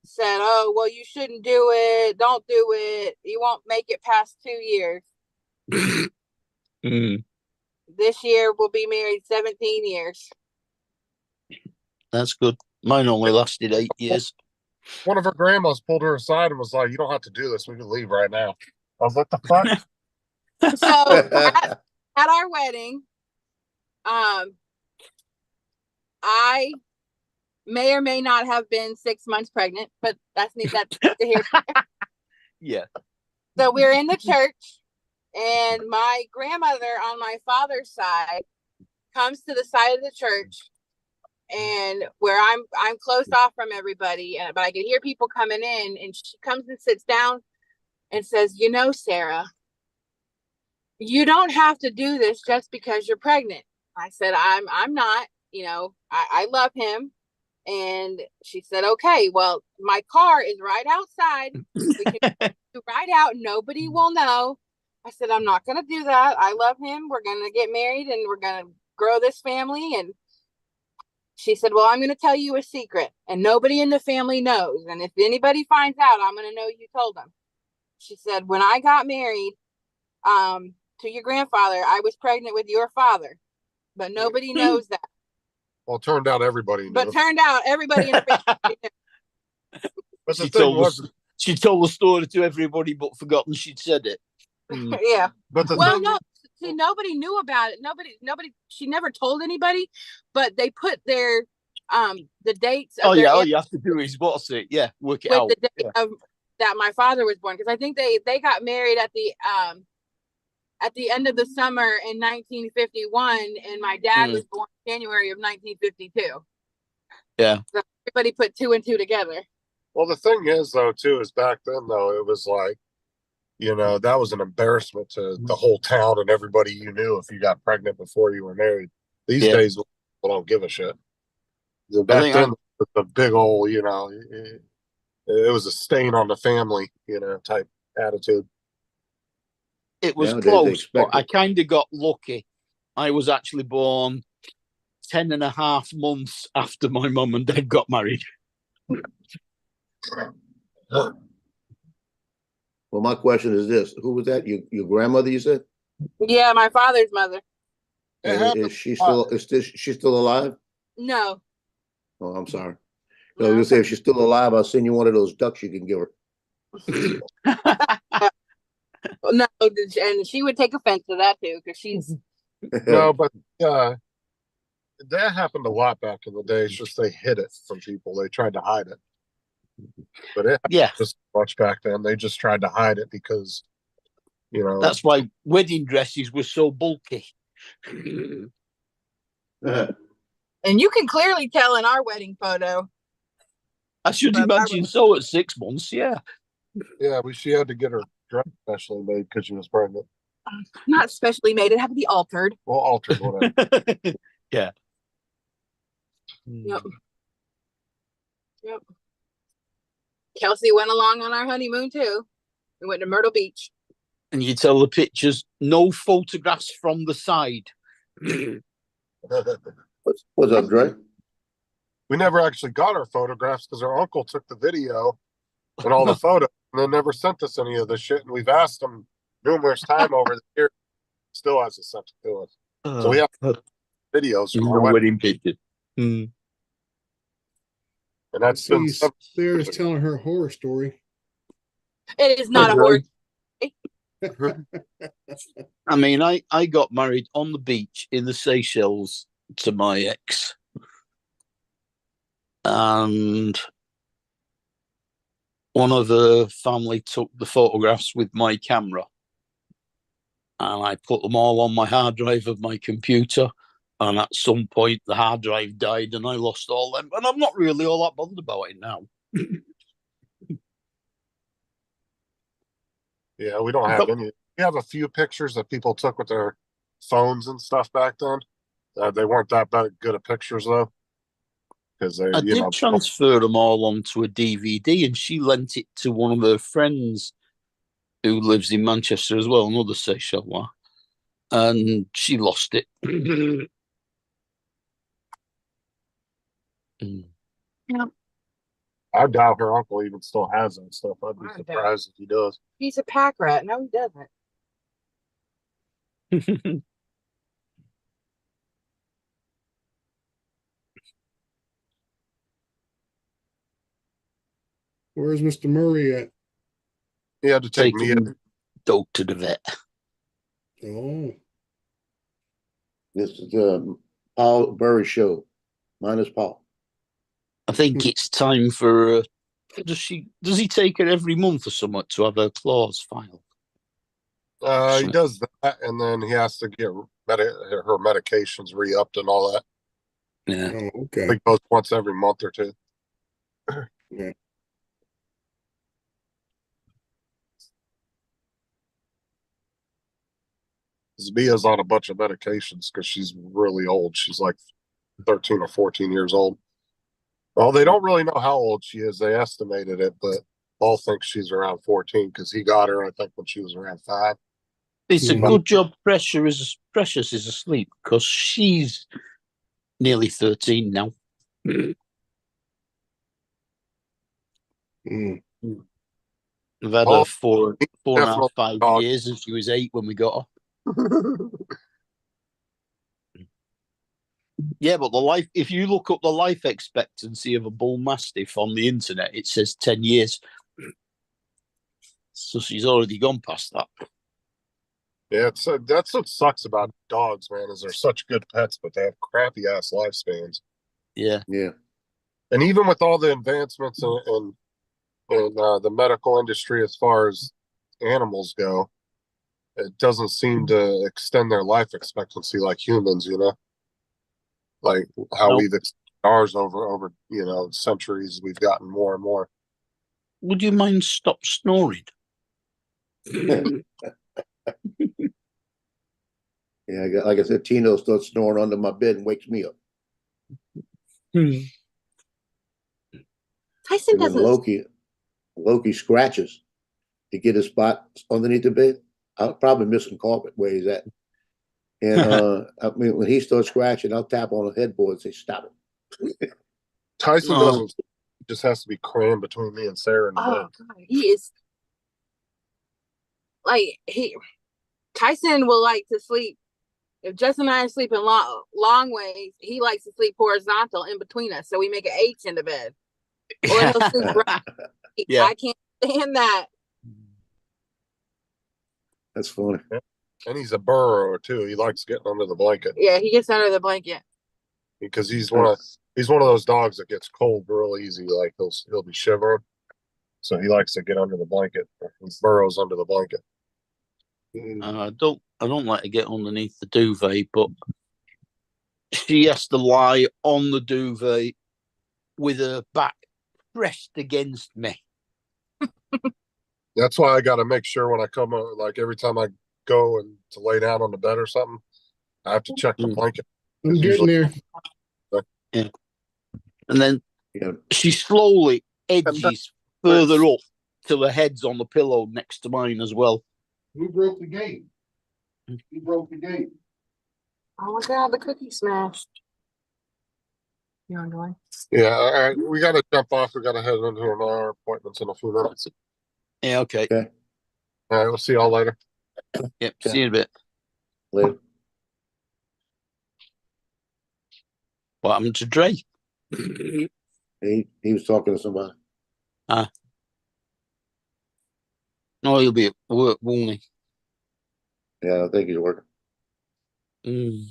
said, "Oh, well, you shouldn't do it. Don't do it. You won't make it past 2 years." Mm, This year we'll be married 17 years. that's good. Mine only lasted 8 years. One of her grandmas pulled her aside and was like, "You don't have to do this. We can leave right now." I was like, "The fuck?" So at our wedding, I may or may not have been 6 months pregnant, but that's to hear. Yeah. So we're in the church, and my grandmother on my father's side comes to the side of the church, and where I'm closed off from everybody, but I can hear people coming in, and she comes and sits down and says, "You know, Sarah, you don't have to do this just because you're pregnant." I said, I'm not, I love him. And she said, "Okay, well, my car is right outside. We can ride out. Nobody will know." I said, "I'm not going to do that. I love him. We're going to get married and we're going to grow this family." And she said, "Well, I'm going to tell you a secret, and nobody in the family knows. And if anybody finds out, I'm going to know you told them." She said, "When I got married to your grandfather, I was pregnant with your father, but nobody knows that." Well, it turned out everybody knew. But turned out everybody in the family knew. But the She thing told, was, she told the story to everybody but forgotten she'd said it. Mm. Yeah. but the Well, thing, no, see, nobody knew about it. Nobody, she never told anybody, but they put their the dates of Oh, their yeah. All you have to do is what's it? Yeah. Work it with out. the date Yeah. of that my father was born, because I think they got married at the end of the summer in 1951, and my dad was born January of 1952. Yeah. So everybody put 2 and 2 together. well, the thing is though, too, is back then though, it was like, that was an embarrassment to the whole town and everybody you knew if you got pregnant before you were married. These Yeah. days, people don't give a shit. Back think then, the big old, it was a stain on the family, type attitude. It was Nowadays, they close, expect but I it. kind of got lucky. I was actually born 10 and a half months after my mum and dad got married. Well, my question is this: who was that? Your grandmother? You said? Yeah, my father's mother. It And happened. is she still? She still alive? No. Oh, I'm sorry. So I was gonna say, if she's still alive, I'll send you one of those ducks you can give her. No, and she would take offense to that too, because she's No, but that happened a lot back in the day. It's just they hid it from people. They tried to hide it. But it Yeah, just much back then. They just tried to hide it because, you know, that's why wedding dresses were so bulky. and you can clearly tell in our wedding photo. I should But imagine so at 6 months, yeah. yeah, she had to get her dress specially made because she was pregnant. Not specially made, it had to be altered. Well, altered, whatever. Yeah. Yep. Yep. Kelsey went along on our honeymoon too. We went to Myrtle Beach. And you tell the pictures, no photographs from the side. What's up, Dre? We never actually got our photographs because our uncle took the video and all the photos and then never sent us any of the shit. And we've asked him numerous times over the years, still hasn't sent it to us. So we have videos from our wedding picture. and that's been Sarah's telling her horror story. It is not a horror. I mean, I got married on the beach in the Seychelles to my ex. And one of the family took the photographs with my camera. And I put them all on my hard drive of my computer. And at some point, the hard drive died and I lost all them. And I'm not really all that bothered about it now. Yeah, we don't have any. We have a few pictures that people took with their phones and stuff back then. They weren't that good of pictures though, because I did transfer them all onto a DVD, and she lent it to one of her friends who lives in Manchester as well, another Seychelles, and she lost it. Yeah. I doubt her uncle even still has that stuff. I'd be surprised if he does. He's a pack rat. No, he doesn't. Where's Mr. Murray at? He had to take me in. Dog to the vet. Oh, This is the Paul Burry show. Minus Paul. I think it's time for. Does he take her every month or something to have her claws filed? He does that, and then he has to get her medications re-upped and all that. Yeah. oh, I okay. think goes once every month or two. Yeah. Zbia's on a bunch of medications because she's really old. She's like 13 or 14 years old. Well, they don't really know how old she is. They estimated it, but Paul thinks she's around 14 because he got her, I think, when she was around 5. It's a good job Precious is asleep, because she's nearly 13 now. Mm. I've had her for 4.5, 5 years, and she was 8 when we got her. Yeah, but if you look up the life expectancy of a bull mastiff on the internet, it says 10 years. So she's already gone past that. Yeah, that's what sucks about dogs, man, is they're such good pets, but they have crappy ass lifespans. Yeah. Yeah. And even with all the advancements in the medical industry as far as animals go, it doesn't seem to extend their life expectancy like humans, you know? Like how we've extended ours over centuries. We've gotten more and more. Would you mind stop snoring? Yeah, like I said, Tino starts snoring under my bed and wakes me up. Tyson And then doesn't. Loki scratches to get his spot underneath the bed. I'm probably missing carpet where he's at. And I mean, when he starts scratching, I'll tap on the headboard and say, "Stop it." Tyson doesn't. It just has to be crammed between me and Sarah in the bed. God, he is like Tyson will like to sleep. If Justin and I are sleeping long ways, he likes to sleep horizontal in between us, so we make an H in the bed. Or he'll sleep right. Yeah. I can't stand that. That's funny. And he's a burrower too. He likes getting under the blanket Yeah, he gets under the blanket. because he's one of those dogs that gets cold real easy. Like he'll be shivering, so he likes to get under the blanket. He burrows under the blanket. I don't like to get underneath the duvet, but she has to lie on the duvet with her back pressed against me. That's why I got to make sure when I come, like every time I go and to lay down on the bed or something, I have to check the blanket. I'm getting there. Yeah. And then Yeah. she slowly edges further up till her head's on the pillow next to mine as well. Who broke the gate? Who broke the gate? Oh my God, the cookie smashed. You want to go in? Yeah, all right. We got to jump off. We got to head into our appointments in a few minutes. Yeah, okay. Okay. All right, we'll see y'all later. Yep, see you in a bit. Later. What happened to Dre? He was talking to somebody. No, he'll be at work, won't he? Yeah, I think he's working. Mm.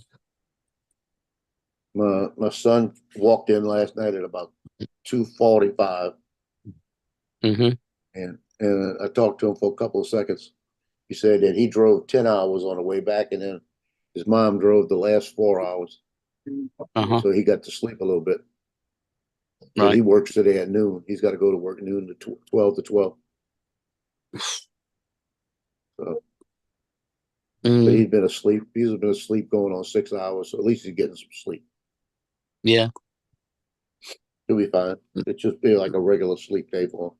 My son walked in last night at about 2:45, Mm-hmm. and I talked to him for a couple of seconds. He said that he drove 10 hours on the way back, and then his mom drove the last 4 hours, Uh-huh. so he got to sleep a little bit. So Right. he works today at noon. He's got to go to work noon to 12 to 12. So, but Mm. he's been asleep. He's been asleep going on 6 hours, so at least he's getting some sleep. Yeah. He'll be fine. It just be like a regular sleep day for him.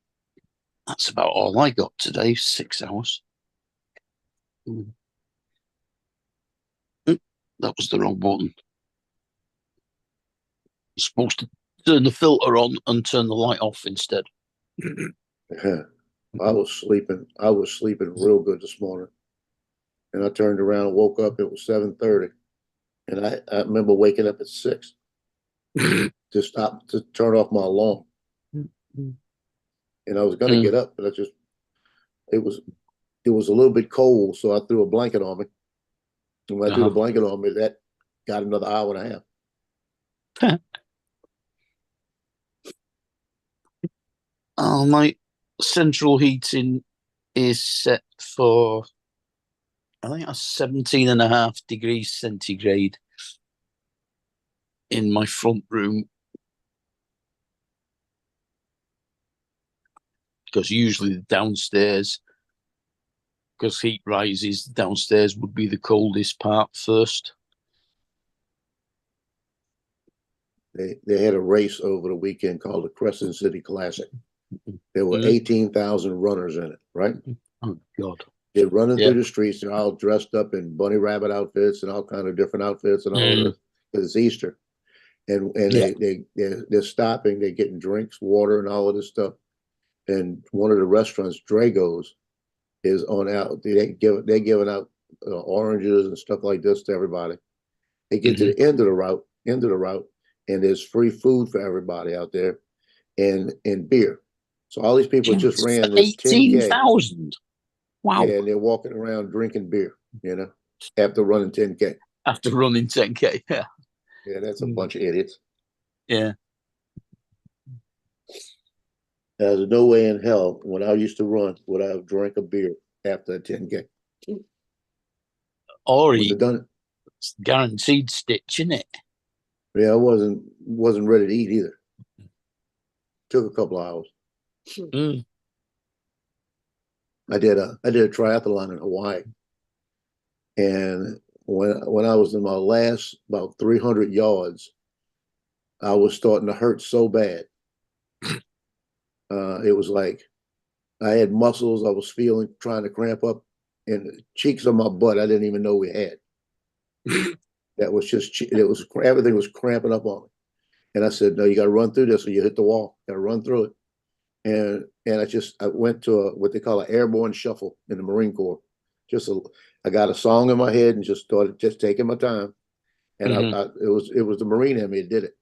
That's about all I got today, 6 hours. Mm. That was the wrong button. I'm supposed to turn the filter on and turn the light off instead. I was sleeping real good this morning. And I turned around and woke up, it was 7:30. And I remember waking up at 6 to turn off my alarm. And I was gonna get up, but it was a little bit cold, so I threw a blanket on me. And when I threw the blanket on me, that got another hour and a half. My central heating is set for, I think that's 17.5 degrees centigrade in my front room. Because usually the downstairs, because heat rises, downstairs would be the coldest part first. They had a race over the weekend called the Crescent City Classic. There were 18,000 runners in it, right? Oh, God. They're running through the streets. They're all dressed up in bunny rabbit outfits and all kind of different outfits and all this. Because it's Easter. And they're stopping. They're getting drinks, water, and all of this stuff. And one of the restaurants, Drago's, is on out. They're giving out oranges and stuff like this to everybody. They get to the end of the route, and there's free food for everybody out there, and beer. So all these people just ran this 18,000. Wow. Yeah, and they're walking around drinking beer, after running 10K. After running 10K, yeah. Yeah, that's a bunch of idiots. Yeah. There's no way in hell when I used to run would I have drank a beer after a 10K. Or he done it. It's guaranteed stitch, isn't it? Yeah, I wasn't ready to eat either. Took a couple of hours. Mm. I did a triathlon in Hawaii, and when I was in my last about 300 yards, I was starting to hurt so bad. It was like I had muscles I was feeling trying to cramp up, and cheeks on my butt I didn't even know we had. That was just everything was cramping up on me, and I said, "No, you got to run through this, or you hit the wall. Got to run through it." And I went to what they call an airborne shuffle in the Marine Corps. I got a song in my head and just started taking my time. And it was the Marine in me that did it.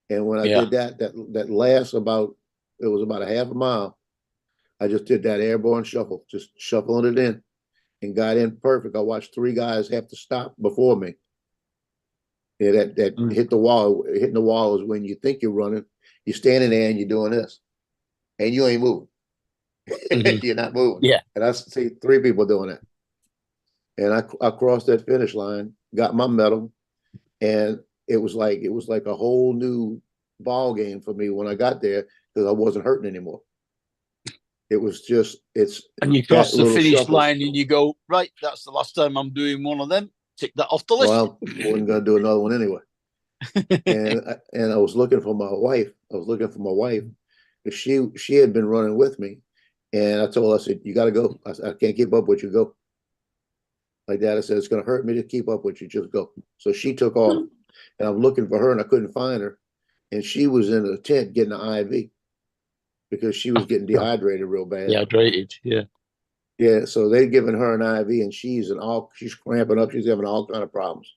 And when I did that last it was about a half a mile. I just did that airborne shuffle, just shuffling it in. and got in perfect. I watched 3 guys have to stop before me. Yeah, that hit the wall. Hitting the wall is when you think you're running, you're standing there and you're doing this, and you ain't moving. You're not moving. Yeah. And I see 3 people doing that. And I crossed that finish line, got my medal, and it was like a whole new ball game for me when I got there because I wasn't hurting anymore. It was just And you cross that the little finish shuffle. line and you go, right, that's the last time I'm doing one of them. Tick that off the list. Well, I wasn't gonna do another one anyway. And I was looking for my wife. Because she had been running with me, and I told her, I said, "You got to go. I can't keep up with you. Go." Like that, I said, "It's going to hurt me to keep up with you. Just go." So she took off, and I'm looking for her, and I couldn't find her, and she was in a tent getting an IV because she was getting dehydrated real bad. Dehydrated, yeah. Yeah, so they'd given her an IV, and she's cramping up. She's having all kind of problems,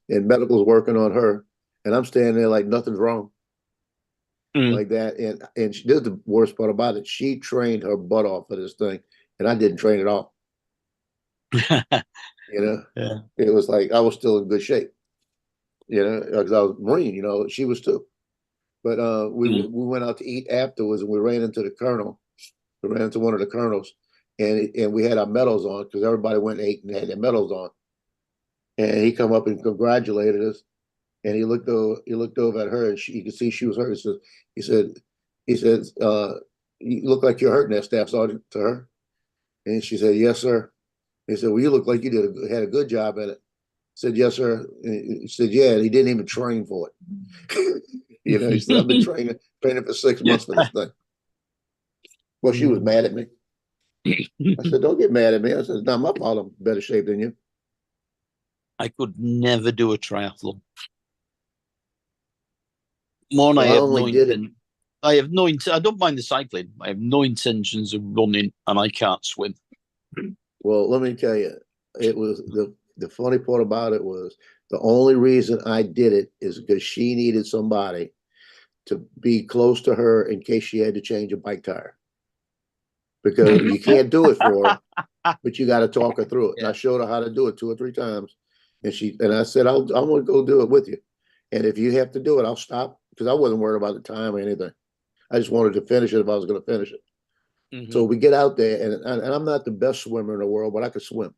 and medical's working on her, and I'm standing there like nothing's wrong, like that. And she did the worst part about it. She trained her butt off for this thing, and I didn't train at all. You know, Yeah. It was like I was still in good shape. You know, because I was Marine. You know, she was too. But we went out to eat afterwards, and we ran into the colonel. We ran into one of the colonels, and we had our medals on because everybody went and ate and had their medals on. And he come up and congratulated us. And he looked over at her, and you could see she was hurt. He said, "You look like you're hurting that, Staff Sergeant," to her. And she said, "Yes, sir." He said, "Well, you look like you had a good job at it." I said, "Yes, sir." And he said, "Yeah." And he didn't even train for it. You know, he said, "I've been training for 6 months for this thing." Well, she was mad at me. I said, "Don't get mad at me." I said, "It's not my fault. I'm in better shape than you." I could never do a triathlon. One, Well, I have only no did it. intent. I have no intent. I don't mind the cycling. I have no intentions of running, and I can't swim. Well, let me tell you, it was the funny part about it was the only reason I did it is because she needed somebody to be close to her in case she had to change a bike tire. Because you can't do it for her, but you got to talk her through it. And I showed her how to do it 2 or 3 times, and I said, I'm going to go do it with you. And if you have to do it, I'll stop, because I wasn't worried about the time or anything. I just wanted to finish it if I was going to finish it. So we get out there, and I'm not the best swimmer in the world, but I could swim.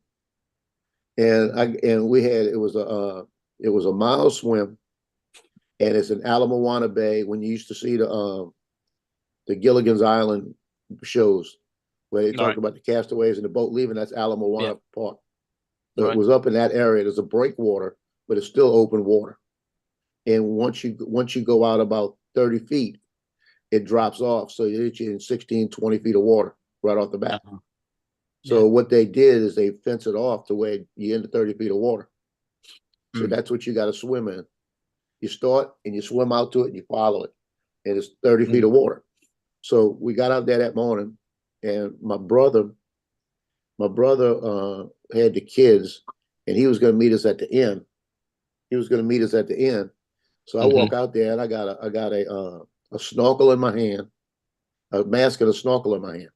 And we had it was a mile swim, and it's in Ala Moana Bay. When you used to see the Gilligan's Island shows where they talk about the castaways and the boat leaving, that's Ala Moana Park. So it was up in that area. There's a breakwater, but it's still open water. And once you go out about 30 feet, it drops off. So you're in 16, 20 feet of water right off the bat. So what they did is they fence it off to where you're in the 30 feet of water. So that's what you got to swim in. You start and you swim out to it and you follow it. And it's 30 feet of water. So we got out there that morning, and my brother had the kids, and he was going to meet us at the end. So I walk out there, and I got a snorkel in my hand, a mask and a snorkel in my hand.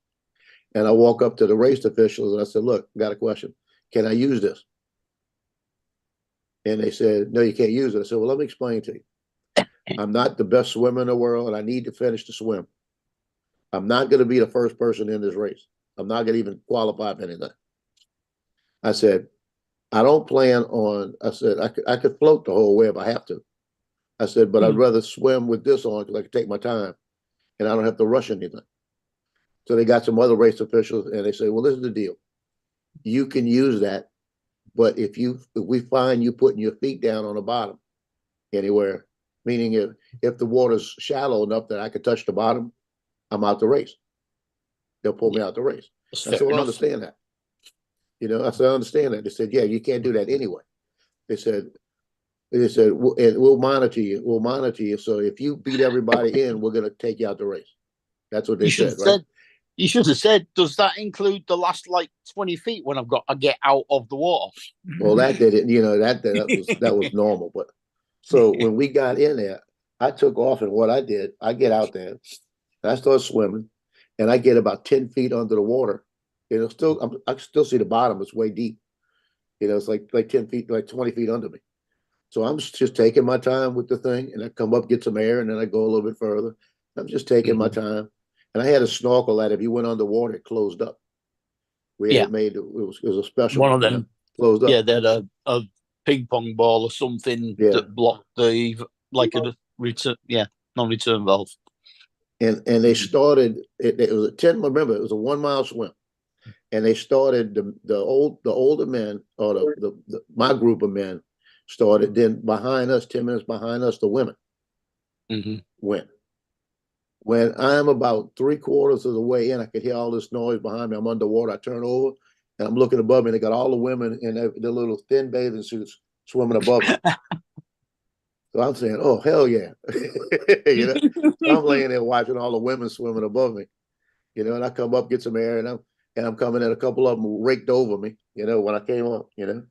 And I walk up to the race officials and I said, "Look, I got a question. Can I use this?" And they said, "No, you can't use it." I said, "Well, let me explain to you. I'm not the best swimmer in the world, and I need to finish the swim. I'm not going to be the first person in this race. I'm not going to even qualify for anything." I said, "I don't plan on," I said, I could float the whole way if I have to. I said, "But I'd rather swim with this on because I can take my time and I don't have to rush anything." So they got some other race officials, and they say, "Well, this is the deal. You can use that, but if we find you putting your feet down on the bottom anywhere, meaning if the water's shallow enough that I could touch the bottom, I'm out the race. They'll pull me out the race." I said, "Well, I understand that." You know, I said, "I understand that." They said, "Yeah, you can't do that anyway." They said, and we'll monitor you. We'll monitor you. So if you beat everybody in, we're going to take you out the race. That's what they said, right? You should have said, "Does that include the last 20 feet when I get out of the water?" Well, that didn't, that was normal. But so when we got in there, I took off, and what I get out there, and I start swimming, and I get about 10 feet under the water, I can still see the bottom. It's way deep. It's like 10 feet, like 20 feet under me. So I'm just taking my time with the thing, and I come up, get some air, and then I go a little bit further. I'm just taking my time. And I had a snorkel that if you went underwater, it closed up. We had Yeah. it made, it was a special One of them. closed up. Yeah, they had a ping pong ball or something Yeah. that blocked the like a return. Yeah, non-return valve. And they started. It was a 10. Remember, it was a 1 mile swim, and they started the older men, or my group of men started. Then behind us, 10 minutes behind us, the women went. When I'm about 3/4 of the way in, I could hear all this noise behind me. I'm underwater. I turn over and I'm looking above me, and they got all the women in their little thin bathing suits swimming above me. So I'm saying, oh, hell yeah. So I'm laying there watching all the women swimming above me, and I come up, get some air, and I'm coming in. A couple of them raked over me, when I came up, And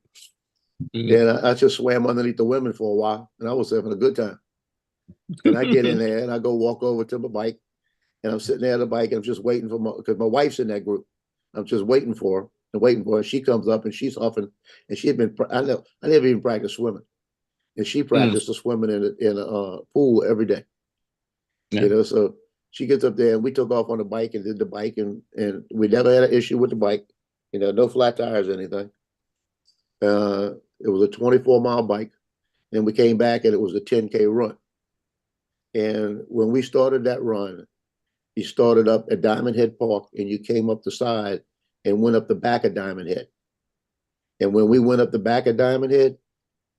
I just swam underneath the women for a while, and I was having a good time. And I get in there and I go walk over to my bike, and I'm sitting there at the bike, and I'm just waiting because my wife's in that group. I'm just waiting for her and waiting for her. She comes up and she's off, and she had been, I never even practiced swimming. And she practiced swimming in a pool every day. Yeah. So she gets up there, and we took off on the bike and did the bike, and we never had an issue with the bike, no flat tires or anything. It was a 24-mile bike, and we came back and it was a 10K run. And when we started that run, you started up at Diamond Head Park, and you came up the side and went up the back of Diamond Head. And when we went up the back of Diamond Head,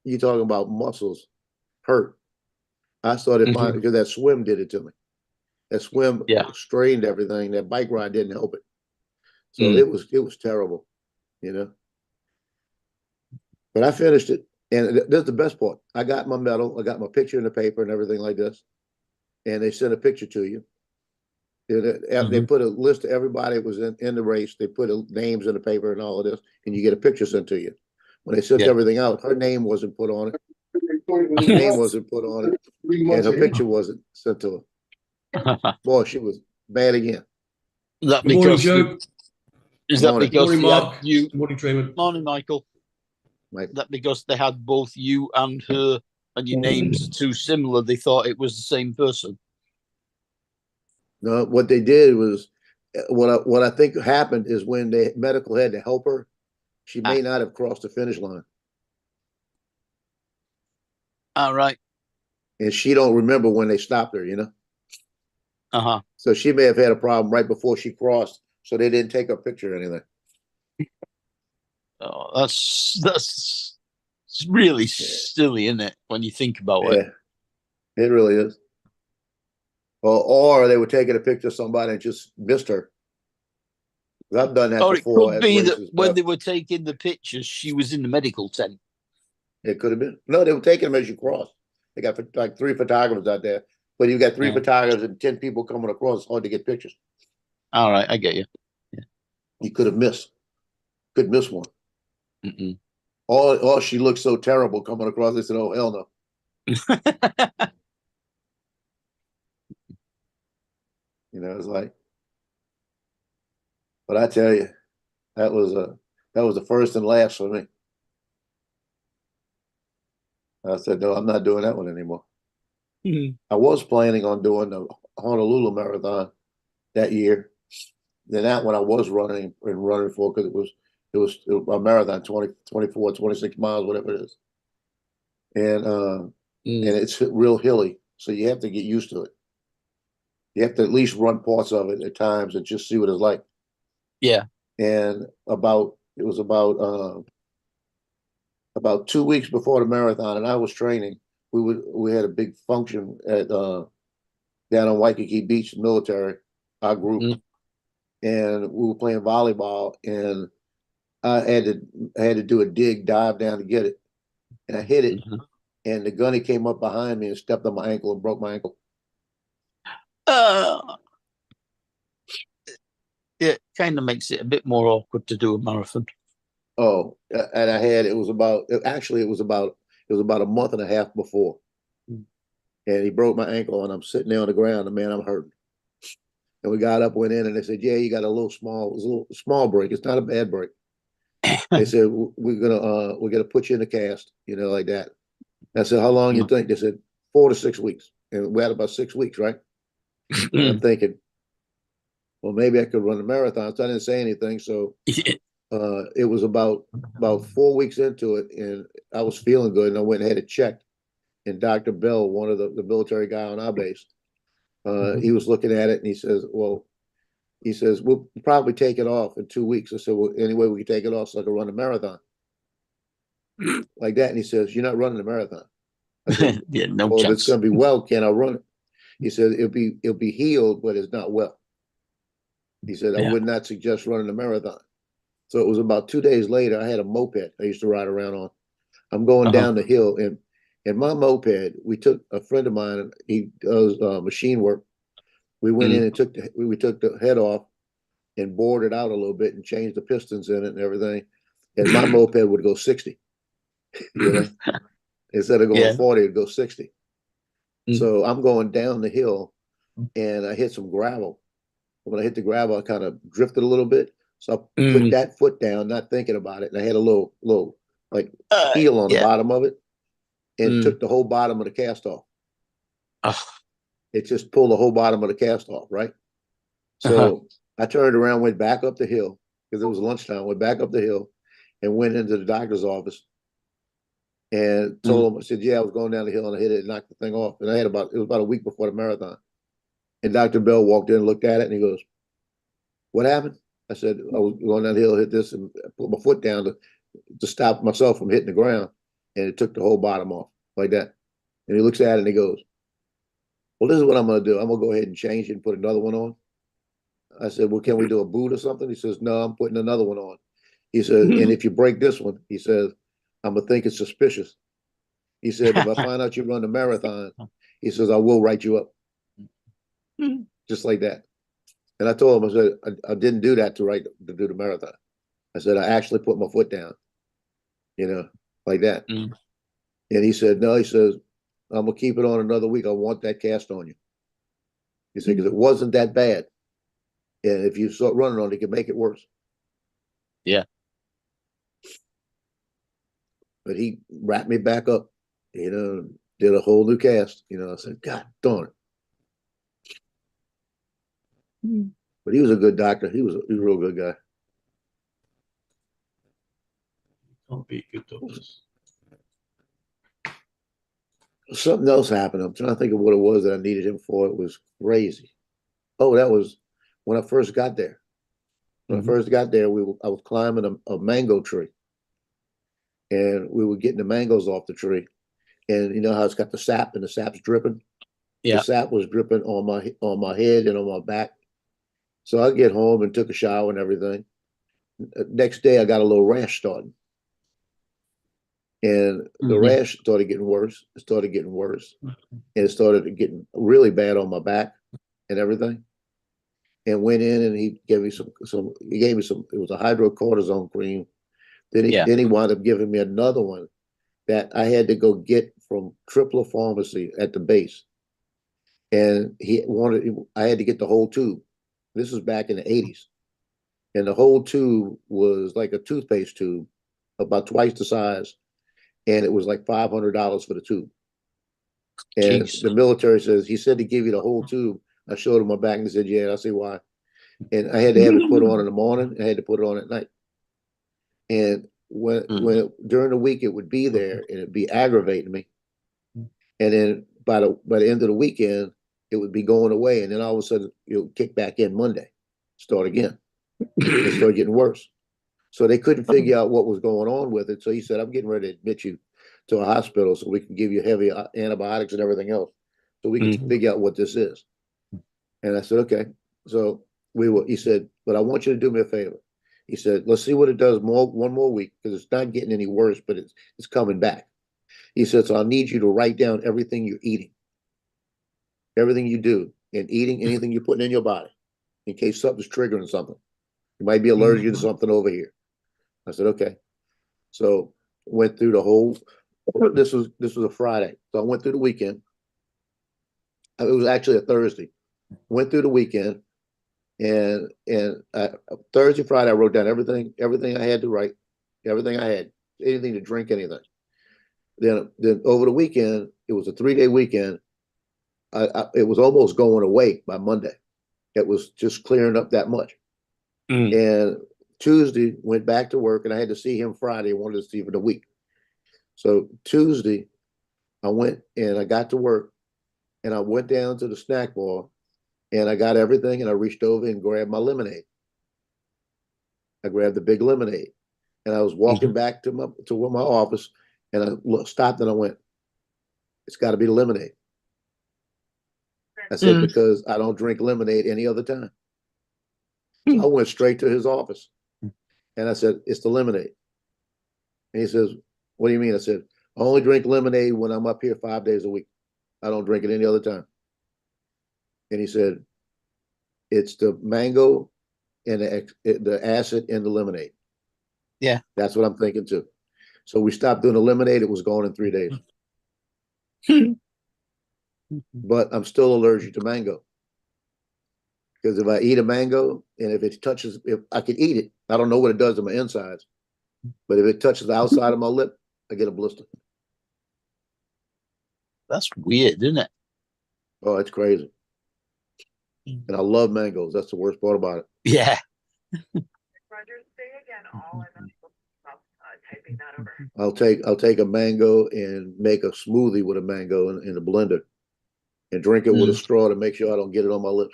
you're talking about muscles hurt. I started finding, because that swim did it to me. That swim strained everything. That bike ride didn't help it. So it was terrible, But I finished it, and that's the best part. I got my medal. I got my picture in the paper and everything like this. And they sent a picture to you. They put a list of everybody that was in the race. They put names in the paper and all of this, and you get a picture sent to you. When they sent everything out, her name wasn't put on it. Her name wasn't put on it, and her picture wasn't sent to her. Boy, she was bad again. That Good morning, because Joe. is that Morning. because Morning, they had Mark. you? Morning, Trayman. Morning, Michael. Mike. That because they had both you and her, and your names are too similar, they thought it was the same person. No, what they did was, what I think happened is when the medical had to help her, she may not have crossed the finish line. All right. And she don't remember when they stopped her, So she may have had a problem right before she crossed, so they didn't take a picture or anything. Oh, that's really silly, isn't it? When you think about it. Yeah, it really is. Or they were taking a picture of somebody and just missed her. I've done that before. It could be that when they were taking the pictures, she was in the medical tent. It could have been. No, they were taking them as you cross. They got like 3 photographers out there, but you got 3 photographers and 10 people coming across. It's hard to get pictures. All right, I get you. Yeah. You could have missed. Could miss one. Or she looked so terrible coming across. They said, "Oh hell no." It's like. But I tell you, that was the first and last for me. I said, no, I'm not doing that one anymore. I was planning on doing the Honolulu Marathon that year. Then that one I was running for, because it was a marathon, 20, 24, 26 miles, whatever it is. And it's real hilly, so you have to get used to it. You have to at least run parts of it at times and just see what it's like. Yeah. And it was about 2 weeks before the marathon, and I was training. We had a big function at down on Waikiki Beach, military, our group, and we were playing volleyball, and I had to do a dive down to get it, and I hit it, and the gunny came up behind me and stepped on my ankle and broke my ankle. It kind of makes it a bit more awkward to do a marathon. Oh, and it was about a month and a half before, and he broke my ankle, and I'm sitting there on the ground, and man, I'm hurting. And we got up, went in, and they said, "Yeah, you got a little small break. It's not a bad break." They said, we're gonna put you in the cast, like that." I said, "How long you think?" They said, 4 to 6 weeks. And we had about 6 weeks, right? And I'm thinking, well, maybe I could run a marathon. So I didn't say anything. So it was about 4 weeks into it, and I was feeling good, and I went and had it checked. And Dr. Bell, one of the military guy on our base, he was looking at it, and he says, "We'll probably take it off in 2 weeks." I said, "Well, anyway, we can take it off so I can run a marathon." Like that. And he says, "You're not running a marathon." I said, Yeah, no "Well, if it's chance. gonna be well, can I run it?" He said, it'll be healed, but it's not well. He said, "I Yeah. would not suggest running a marathon." So it was about 2 days later. I had a moped I used to ride around on. I'm going down the hill, and my moped, we took a friend of mine, and he does machine work. We went in and we took the head off and bored it out a little bit and changed the pistons in it and everything. And my moped would go 60, instead of going 40, it'd go 60. So I'm going down the hill, and I hit some gravel. When I hit the gravel, I kind of drifted a little bit. So I put that foot down, not thinking about it. And I had a little like heel on the bottom of it, and took the whole bottom of the cast off. It just pulled the whole bottom of the cast off, right? So I turned around, went back up the hill, because it was lunchtime, went back up the hill and went into the doctor's office and told him, I said, "Yeah, I was going down the hill and I hit it and knocked the thing off." And it was about a week before the marathon. And Dr. Bell walked in and looked at it, and he goes, "What happened?" I said, "I was going down the hill, hit this, and put my foot down to stop myself from hitting the ground. And it took the whole bottom off like that." And he looks at it and he goes, "Well, this is what I'm going to do. I'm going to go ahead and change it and put another one on." I said, "Well, can we do a boot or something?" He says, "No, I'm putting another one on." He says, "And if you break this one," he says, "I'm going to think it's suspicious." He said, "If I find out you run a marathon," he says, "I will write you up." Just like that. And I told him, I said, I didn't do that to do the marathon. I said, I actually put my foot down, like that. And he said, "No," he says, "I'm going to keep it on another week. I want that cast on you." He said, "Because it wasn't that bad. And if you start running on it, it can make it worse." Yeah. But he wrapped me back up, did a whole new cast. I said, "God darn it." But he was a good doctor. He was a real good guy. Something else happened. I'm trying to think of what it was that I needed him for. It was crazy. Oh, that was when I first got there. When I first got there, I was climbing a mango tree, and we were getting the mangoes off the tree. And you know how it's got the sap, and the sap's dripping. Yeah. The sap was dripping on my head and on my back. So I get home and took a shower and everything. Next day, I got a little rash starting. And the rash started getting worse. It started getting worse. And it started getting really bad on my back and everything. And went in, and he gave me some, it was a hydrocortisone cream. Then he wound up giving me another one that I had to go get from Tripler Pharmacy at the base. And I had to get the whole tube. This was back in the 80s. And the whole tube was like a toothpaste tube, about twice the size. And it was like $500 for the tube. And Jeez. the military says, he said to give you the whole tube. I showed him my back, and he said, "Yeah, I see why." And I had to have it put on in the morning. I had to put it on at night. And during the week, it would be there, and it'd be aggravating me. And then by the end of the weekend, it would be going away. And then all of a sudden, it would kick back in Monday, start again. It started getting worse. So they couldn't figure out what was going on with it. So he said, "I'm getting ready to admit you to a hospital so we can give you heavy antibiotics and everything else, so we can figure out what this is." And I said, "Okay." So he said, "But I want you to do me a favor." He said, "Let's see what it does one more week, because it's not getting any worse, but it's coming back." He said, "So I need you to write down everything you're eating, everything you do, and eating anything you're putting in your body, in case something's triggering something. You might be allergic to something over here." I said, "Okay." So went through the whole. This was a Friday, so I went through the weekend. It was actually a Thursday. Went through the weekend, And Thursday, Friday, I wrote down everything I had to write, everything I had, anything to drink, anything. Then over the weekend, it was a 3-day weekend. It was almost going away by Monday. It was just clearing up that much. And Tuesday went back to work, and I had to see him Friday. I wanted to see him for the week. So Tuesday, I went and I got to work, and I went down to the snack bar, and I got everything, and I reached over and grabbed my lemonade. I grabbed the big lemonade, and I was walking back to my office, and I stopped and I went, "It's got to be the lemonade." I said, because I don't drink lemonade any other time. So I went straight to his office, and I said, "It's the lemonade." And he says, "What do you mean?" I said, "I only drink lemonade when I'm up here 5 days a week. I don't drink it any other time." And he said, "It's the mango and the acid in the lemonade." Yeah. That's what I'm thinking too. So we stopped doing the lemonade. It was gone in 3 days. But I'm still allergic to mango. Because if I eat a mango, and if I can eat it, I don't know what it does to my insides. But if it touches the outside of my lip, I get a blister. That's weird, isn't it? Oh, it's crazy. And I love mangoes. That's the worst part about it. Yeah. Roger, say again all and then stop typing that over. I'll take a mango and make a smoothie with a mango in the blender and drink it with a straw to make sure I don't get it on my lips.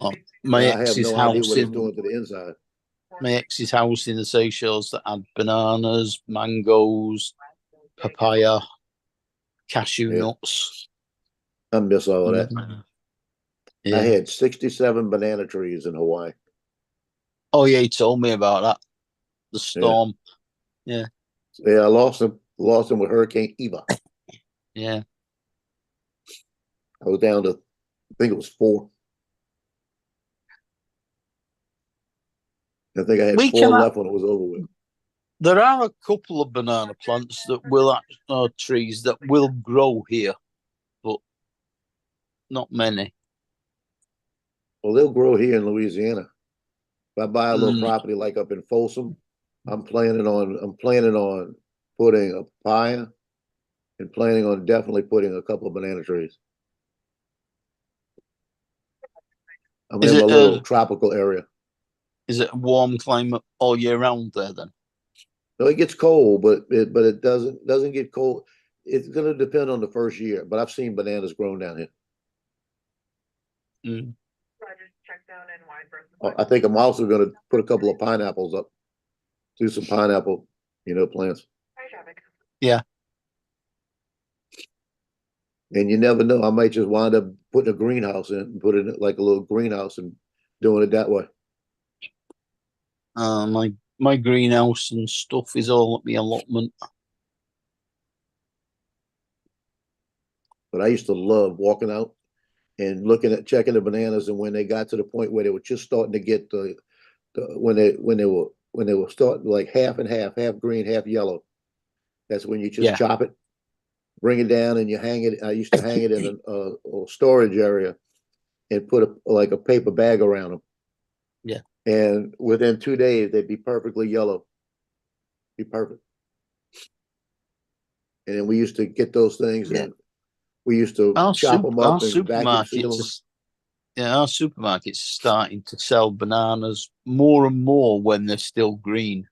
Oh, my I have ex's no idea house what it's in doing to the inside. my ex's house in the Seychelles that had bananas, mangoes, papaya, cashew Yeah. nuts. I miss all of that. I I had 67 banana trees in Hawaii. Oh yeah, he told me about that. The storm. Yeah, I lost them with Hurricane Eva. Yeah. I was down to, I think it was 4. I think I had 4 left when it was over with. There are a couple of banana plants that trees that will grow here, but not many. Well, they'll grow here in Louisiana. If I buy a little property like up in Folsom, I'm planning on putting a papaya and planning on definitely putting a couple of banana trees. I'm in my little tropical area. Is it a warm climate all year round there then? No, it gets cold, but it doesn't get cold. It's going to depend on the first year, but I've seen bananas grown down here. I think I'm also going to put a couple of pineapples up, do some pineapple, plants. Yeah. And you never know. I might just wind up putting a greenhouse in and put it in like a little greenhouse and doing it that way. My greenhouse and stuff is all at my allotment. But I used to love walking out and checking the bananas, and when they got to the point where they were just starting to get when they were starting like half and half green, half yellow, that's when you just chop it, bring it down, and you hang it. I used to hang it in a storage area and put a paper bag around them. Yeah. And within 2 days, they'd be perfectly yellow. Be perfect. And then we used to get those things and we used to chop them up and vacuum seal them. Our supermarket's starting to sell bananas more and more when they're still green.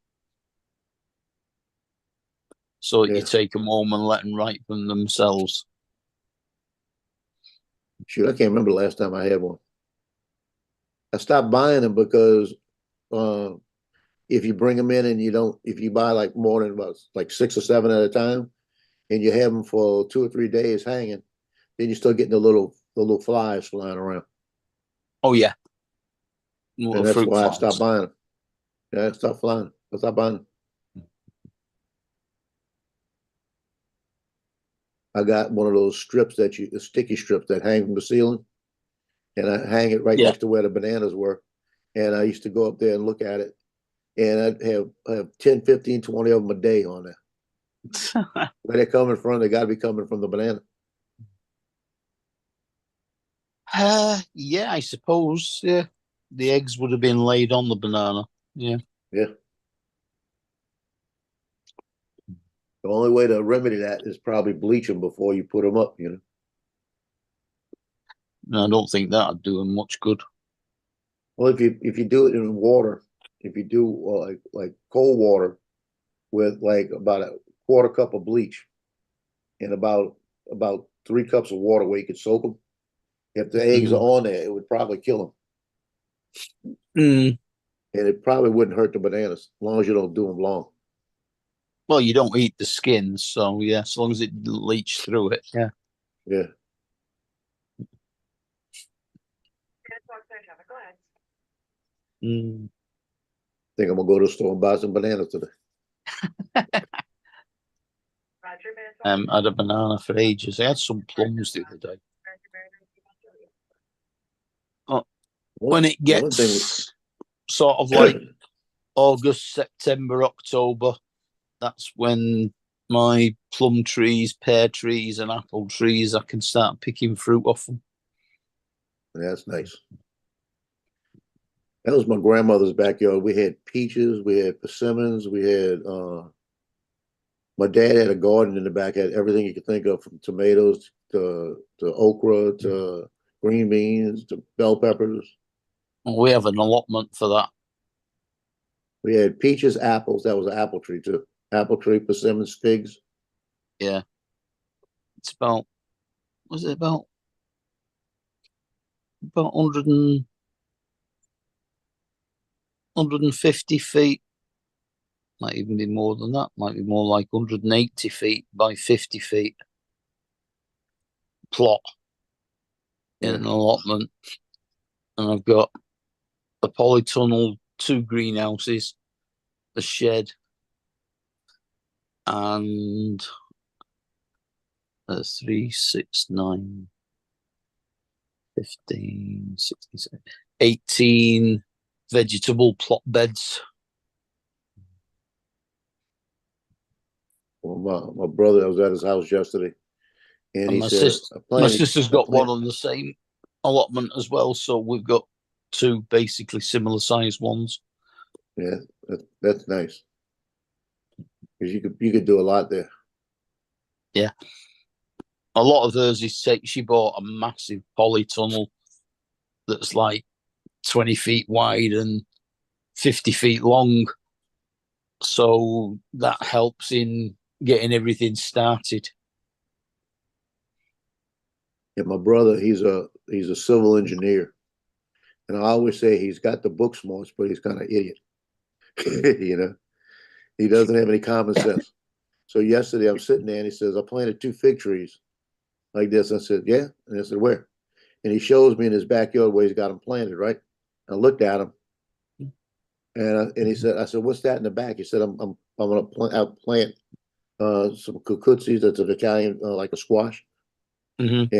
So you take them home and let them ripen themselves. Shoot, I can't remember the last time I had one. I stopped buying them because if you bring them in and if you buy like more than about like 6 or 7 at a time, and you have them for 2 or 3 days hanging, then you start getting the little flies flying around. Oh yeah. And that's why I stopped buying them. Yeah, I stopped buying them. I got one of those strips the sticky strips that hang from the ceiling, and I hang it right next to where the bananas were. And I used to go up there and look at it, and I'd have 10, 15, 20 of them a day on there. Where they're coming from, they got to be coming from the banana. Yeah, I suppose. Yeah. the eggs would have been laid on the banana. Yeah. Yeah. The only way to remedy that is probably bleach them before you put them up, you know. No, I don't think that'd do them much good. Well, if you do it in water, if you do like cold water with like about a quarter cup of bleach and about 3 cups of water where you could soak them, if the eggs are on there, it would probably kill them. Mm. And it probably wouldn't hurt the bananas as long as you don't do them long. Well, you don't eat the skins, so yeah, as long as it leaches through it. Yeah. Yeah. Go ahead. Mm. Think I'm gonna go to the store and buy some bananas today. Roger, I had a banana for ages. I had some plums the other day. When it gets sort of like August, September, October, that's when my plum trees, pear trees, and apple trees, I can start picking fruit off them. That's nice. That was my grandmother's backyard. We had peaches, we had persimmons, we had my dad had a garden in the back, had everything you could think of, from tomatoes to okra to green beans to bell peppers. Well, we have an allotment for that. We had peaches, apples. That was an apple tree too. Apple tree, persimmons, figs. Yeah. It's about, was it about 150 feet? Might even be more than that. Might be more like 180 feet by 50 feet plot in an allotment. And I've got a polytunnel, 2 greenhouses, a shed, and 3, 6, 9, 15, 16, 18 vegetable plot beds. Well, my brother, I was at his house yesterday, and he my said, my sister's got one on the same allotment as well, so we've got 2 basically similar sized ones. Yeah, that's nice, because you could do a lot there. Yeah, a lot of hers is she bought a massive polytunnel that's like 20 feet wide and 50 feet long, so that helps in getting everything started. Yeah, my brother, he's a civil engineer, and I always say he's got the book smarts, but he's kind of idiot. You know, he doesn't have any common sense. So yesterday I'm sitting there, and he says, "I planted 2 fig trees like this." I said, "Yeah," and I said, "Where?" And he shows me in his backyard where he's got them planted. Right? I looked at him, and he said, "I said, what's that in the back?" He said, "I'm gonna plant some cucuzzis. That's an Italian like a squash." And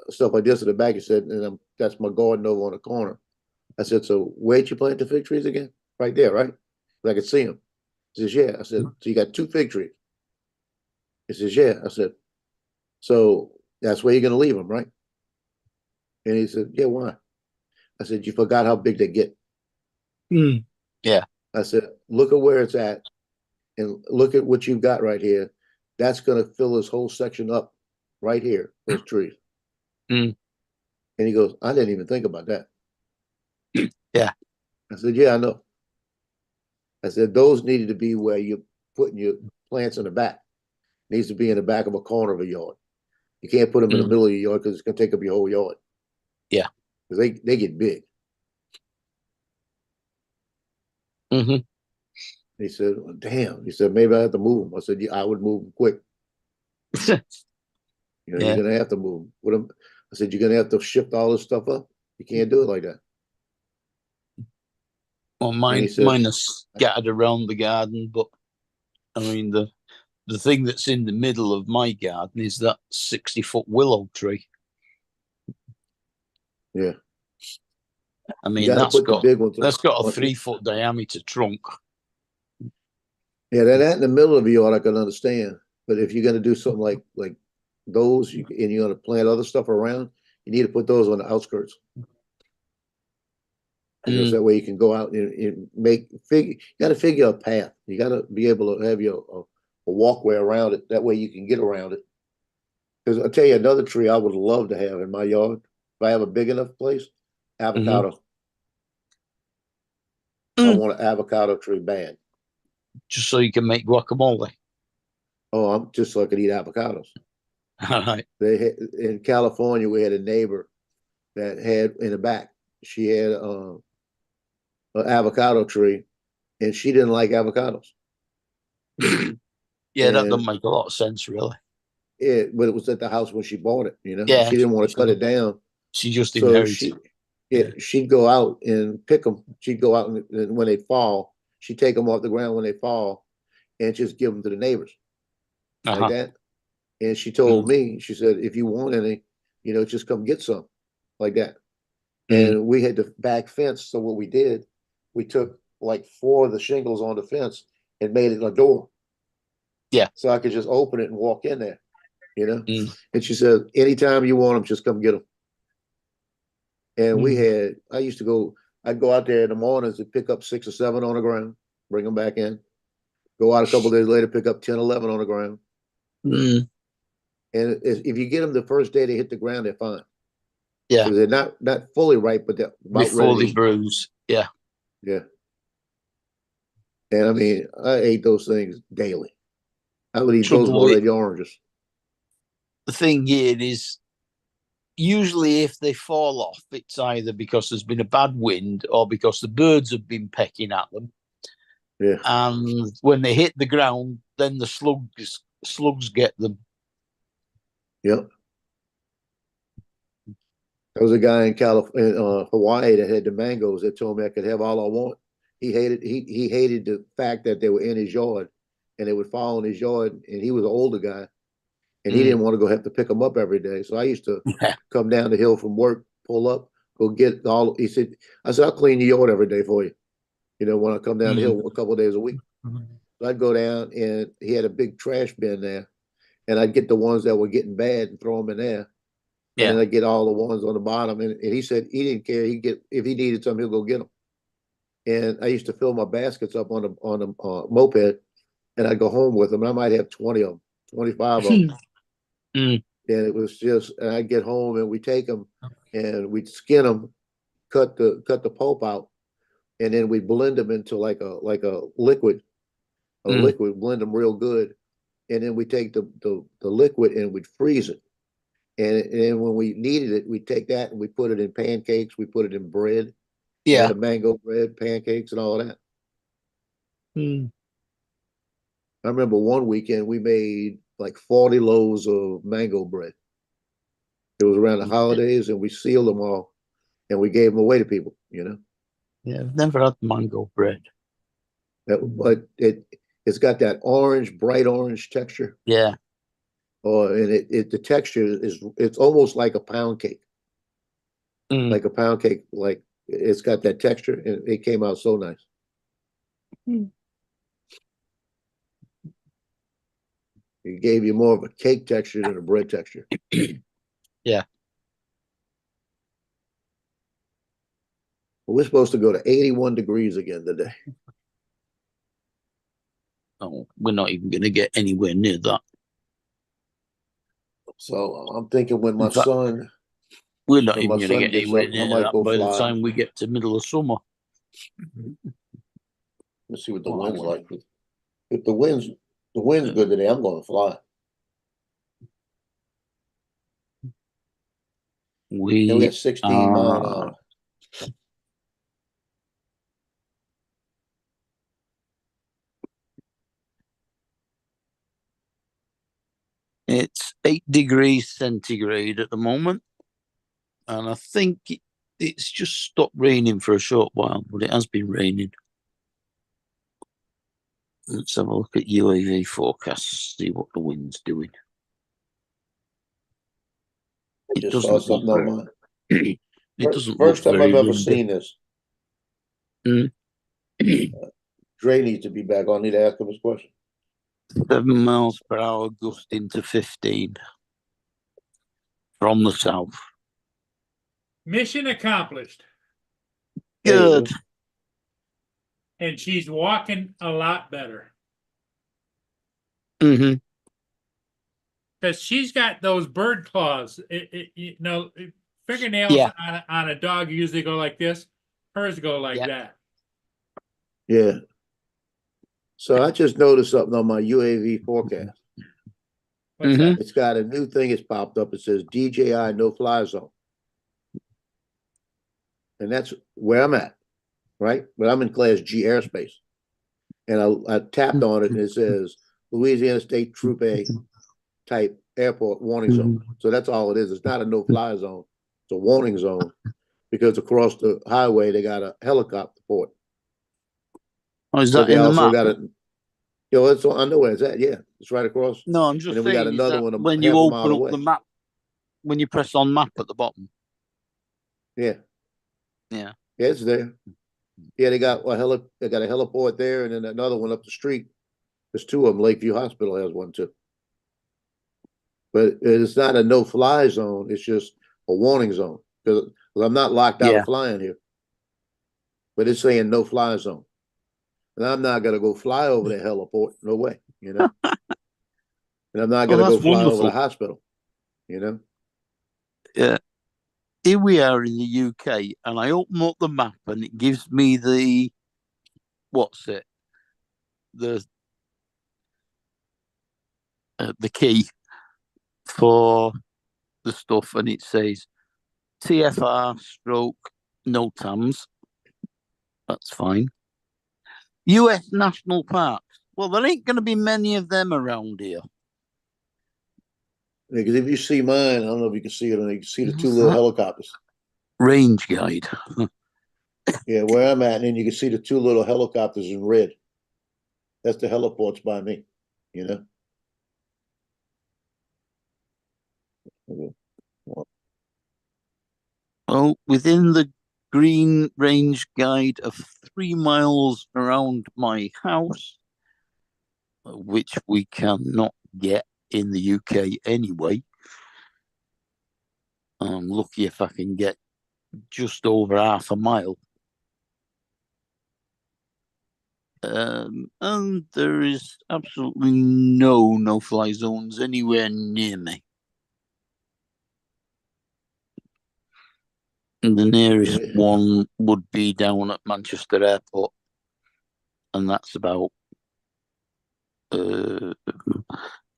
stuff like this in the back. He said, and that's my garden over on the corner. I said, "So where'd you plant the fig trees again?" "Right there, right?" I could see them. He says, "Yeah." I said, "So you got 2 fig trees?" He says, "Yeah." I said, "So that's where you're gonna leave them, right?" And he said, "Yeah, why?" I said, "You forgot how big they get." Yeah. I said, "Look at where it's at, and look at what you've got right here. That's gonna fill this whole section up right here, those trees." And he goes, "I didn't even think about that." Yeah. I said, "Yeah, I know." I said, "Those needed to be where you're putting your plants in the back. It needs to be in the back of a corner of a yard. You can't put them in the middle of your yard because it's gonna take up your whole yard." Yeah. Because they get big. He said, "Well, damn." He said, "Maybe I have to move them." I said, "Yeah, I would move them quick." You know, Yeah. you're gonna have to move them. I said, "You're gonna have to shift all this stuff up. You can't do it like that." Well, mine are scattered around the garden, but I mean the thing that's in the middle of my garden is that 60-foot willow tree. Yeah. I mean, that's got big ones a 3-foot diameter trunk. Yeah, that in the middle of your yard I can understand. But if you're gonna do something like those, and you're gonna plant other stuff around, you need to put those on the outskirts. Because that way you can go out and you got to figure a path. You got to be able to have a walkway around it. That way you can get around it. Because I'll tell you another tree I would love to have in my yard. If I have a big enough place, avocado. I want an avocado tree bad. Just so you can make guacamole. Oh, I'm just so I could eat avocados. All right. In California, we had a neighbor that had in the back. She had an avocado tree, and she didn't like avocados. Yeah, that doesn't make a lot of sense, really. But it was at the house when she bought it. Yeah, she didn't want to cut it down. She just So inherited. she'd go out and pick them. She'd go out and when they fall, she'd take them off the ground when they fall, and just give them to the neighbors like that. And she told me, she said, if you want any, just come get some like that. And we had the back fence. So what we did, we took like 4 of the shingles on the fence and made it a door. Yeah. So I could just open it and walk in there, And she said, anytime you want them, just come get them. And I'd go out there in the mornings and pick up 6 or 7 on the ground, bring them back in, go out a couple of days later, pick up 10, 11 on the ground. And if you get them the first day they hit the ground, they're fine. Yeah. Because they're not fully ripe, but they're before they bruise. Yeah. Yeah. And I mean, I ate those things daily. I would eat those more than oranges. The thing here is, usually if they fall off, it's either because there's been a bad wind or because the birds have been pecking at them. Yeah. And when they hit the ground, then the slugs get them. Yep. There was a guy in Hawaii that had the mangoes that told me I could have all I want. He hated the fact that they were in his yard and they would fall in his yard, and he was an older guy and he didn't want to go have to pick them up every day. So I used to come down the hill from work, pull up, go get all. I said, I'll clean your yard every day for you. When I come down the hill a couple of days a week. So I'd go down and he had a big trash bin there, and I'd get the ones that were getting bad and throw them in there. Yeah. And then I'd get all the ones on the bottom. And he said he didn't care. If he needed some, he'll go get them. And I used to fill my baskets up on the moped, and I'd go home with them. And I might have 20 of them, 25 of them. And it was just, and I'd get home and we'd take them and we'd skin them, cut the pulp out, and then we'd blend them into like a liquid, blend them real good. And then we take the liquid and we'd freeze it. And when we needed it, we'd take that and we put it in pancakes. We put it in bread. Yeah. The mango bread, pancakes, and all of that. I remember one weekend we made like 40 loaves of mango bread. It was around the holidays, and we sealed them all and we gave them away to people, Yeah, I've never had mango bread. But it's got that bright orange texture. Yeah. And the texture it's almost like a pound cake. Like a pound cake, like it's got that texture, and it came out so nice. It gave you more of a cake texture than a bread texture. Yeah. We're supposed to go to 81 degrees again today. Oh, we're not even going to get anywhere near that. So I'm thinking when my son... We're not even going to get anywhere near that by the time we get to middle of summer. Let's see what the wind's like. If the wind's good today, I'm going to fly. We have 16 mile an hour. It's 8 degrees centigrade at the moment. And I think it's just stopped raining for a short while, but it has been raining. Let's have a look at UAV forecasts, see what the wind's doing. It just saw something on mine. It doesn't First look time very I've ever windy. seen this. Dre needs to be back on. I need to ask him his question. 7 miles per hour gusting to 15 from the south. Mission accomplished. There you Good. go. And she's walking a lot better. Hmm. Because she's got those bird claws. Fingernails Yeah. on a dog usually go like this. Hers go like Yeah. that. Yeah. So I just noticed something on my UAV forecast. What's Mhm. that? It's got a new thing that's popped up. It says DJI no fly zone. And that's where I'm at, right? But I'm in Class G airspace. And I tapped on it and it says Louisiana State Troop A type airport warning zone. So that's all it is. It's not a no fly zone. It's a warning zone because across the highway they got a helicopter port. Oh, is But that they in the also map? got a, it's I know where it's at. Yeah, it's right across. No, I'm And just then we got saying, is another that one when half you a open mile up away. the map, when you press on map at the bottom. Yeah. Yeah. Yeah, it's there. Yeah, they got a heliport there, and then another one up the street. There's two of them. Lakeview Hospital has one too. But it's not a no-fly zone. It's just a warning zone because I'm not locked out Yeah. of flying here. But it's saying no-fly zone, and I'm not gonna go fly over the heliport. No way, you know. And I'm not Oh, gonna go that's fly over the wonderful. hospital, you know. Yeah. Here we are in the UK, and I open up the map, and it gives me the the key for the stuff, and it says TFR stroke NOTAMs. That's fine. US National Parks. Well, there ain't going to be many of them around here. Because if you see mine, I don't know if you can see it, or you can see the two What's little that? helicopters. Range guide. Yeah, where I'm at, and then you can see the two little helicopters in red. That's the heliports by me, you know. Well, within the green range guide of 3 miles around my house, which we cannot get in the UK anyway. I'm lucky if I can get just over half a mile. And there is absolutely no no-fly zones anywhere near me. And the nearest one would be down at Manchester Airport, and that's about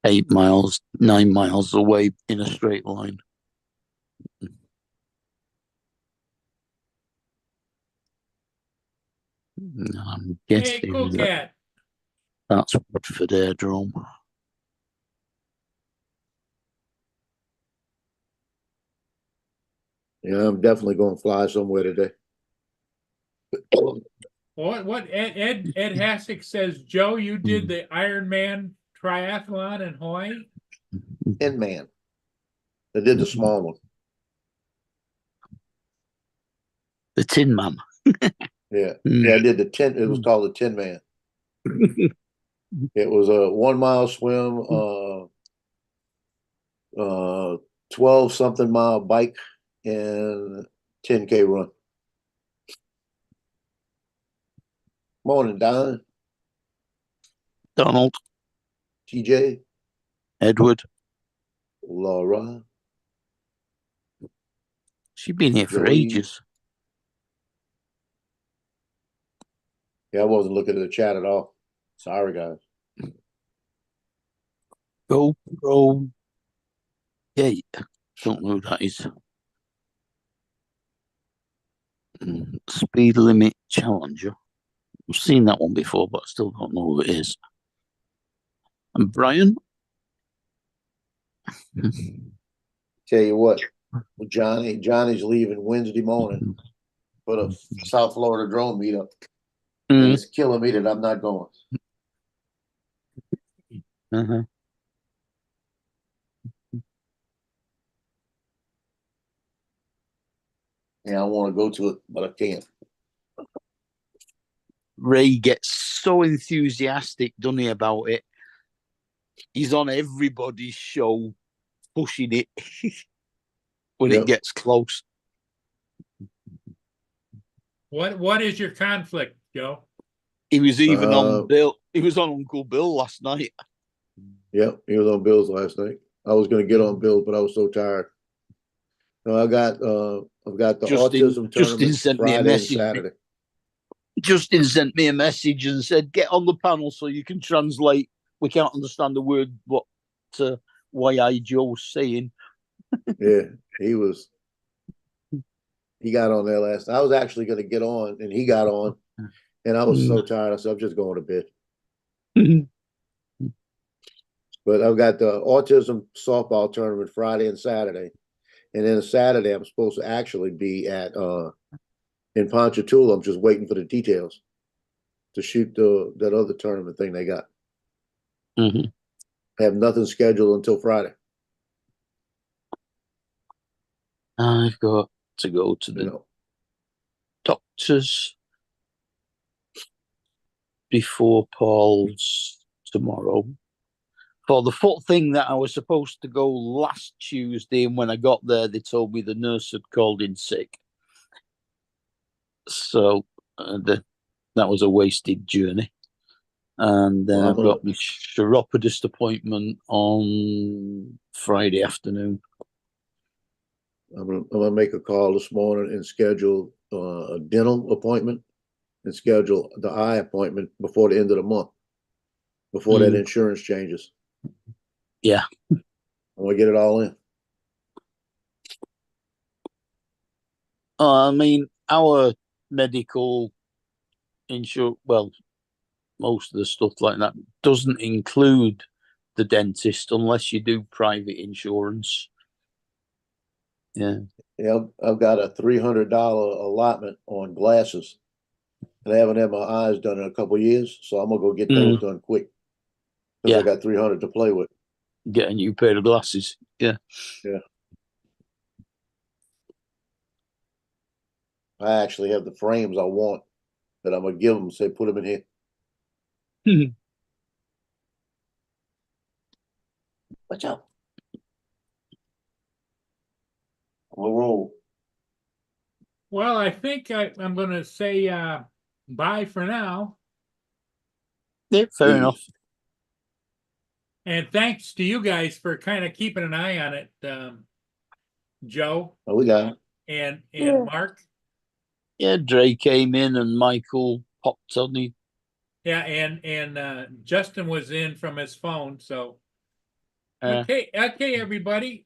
8 miles, 9 miles away in a straight line. I'm Hey, guessing cool cat. that's Woodford Airdrome. Yeah, I'm definitely going to fly somewhere today. What Ed Hassick says, Joe, you did the Ironman triathlon in Hawaii? Tin Man. I did the small one. The Tin Man. Yeah. Yeah, I did the 10. It was called the Tin Man. It was a 1 mile swim, 12 something mile bike, and 10K run. Morning, Don. Donald. TJ. Edward. Laura. She's been here for Joey. ages. Yeah, I wasn't looking at the chat at all. Sorry, guys. GoPro 8. Don't know who that is. Speed limit challenger. I've seen that one before, but I still don't know who it is. And Brian? Tell you what, Johnny's leaving Wednesday morning for the South Florida drone meetup. And it's killing me that I'm not going. Uh-huh. Yeah, I want to go to it, but I can't. Ray gets so enthusiastic, doesn't he, about it? He's on everybody's show, pushing it when it gets close. What is your conflict, Joe? He was even Uh, on Bill. He was on Uncle Bill last night. Yep, he was on Bills last night. I was gonna get on Bills, but I was so tired. No, I've got the autism tournament sent me a Friday and message. Saturday. Justin sent me a message and said, "Get on the panel so you can translate. We can't understand the word what Y.I. Joe's saying." Yeah, he got on there last. I was actually gonna get on, and he got on, and I was so tired. I said, "I'm just going to bed." But I've got the autism softball tournament Friday and Saturday, and then Saturday I'm supposed to actually be at in Ponchatoula. I'm just waiting for the details to shoot that other tournament thing they got. Mm-hmm. I have nothing scheduled until Friday. I've got to go to the doctors before Paul's tomorrow for the foot thing that I was supposed to go last Tuesday, and when I got there, they told me the nurse had called in sick. So that was a wasted journey. And then I've got my chiropodist appointment on Friday afternoon. I'm gonna make a call this morning and schedule a dental appointment and schedule the eye appointment before the end of the month, before that insurance changes. Yeah. I'm gonna get it all in. I mean, our medical insurance, well, most of the stuff like that doesn't include the dentist unless you do private insurance. Yeah. Yeah, I've got a $300 allotment on glasses, and I haven't had my eyes done in a couple of years, so I'm gonna go get those done quick because I got 300 to play with. Get a new pair of glasses. Yeah. Yeah. I actually have the frames I want that I'm gonna give them. Say, put them in here. Watch out. We'll roll. Well, I think I'm going to say bye for now. Yeah, fair enough. And thanks to you guys for kind of keeping an eye on it, Joe. Oh, we got and Mark. Yeah, Dre came in and Michael popped on the. Yeah, and Justin was in from his phone. So okay, everybody.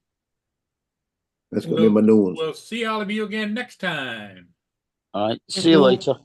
That's gonna be my new ones. We'll see all of you again next time. All right, see you later.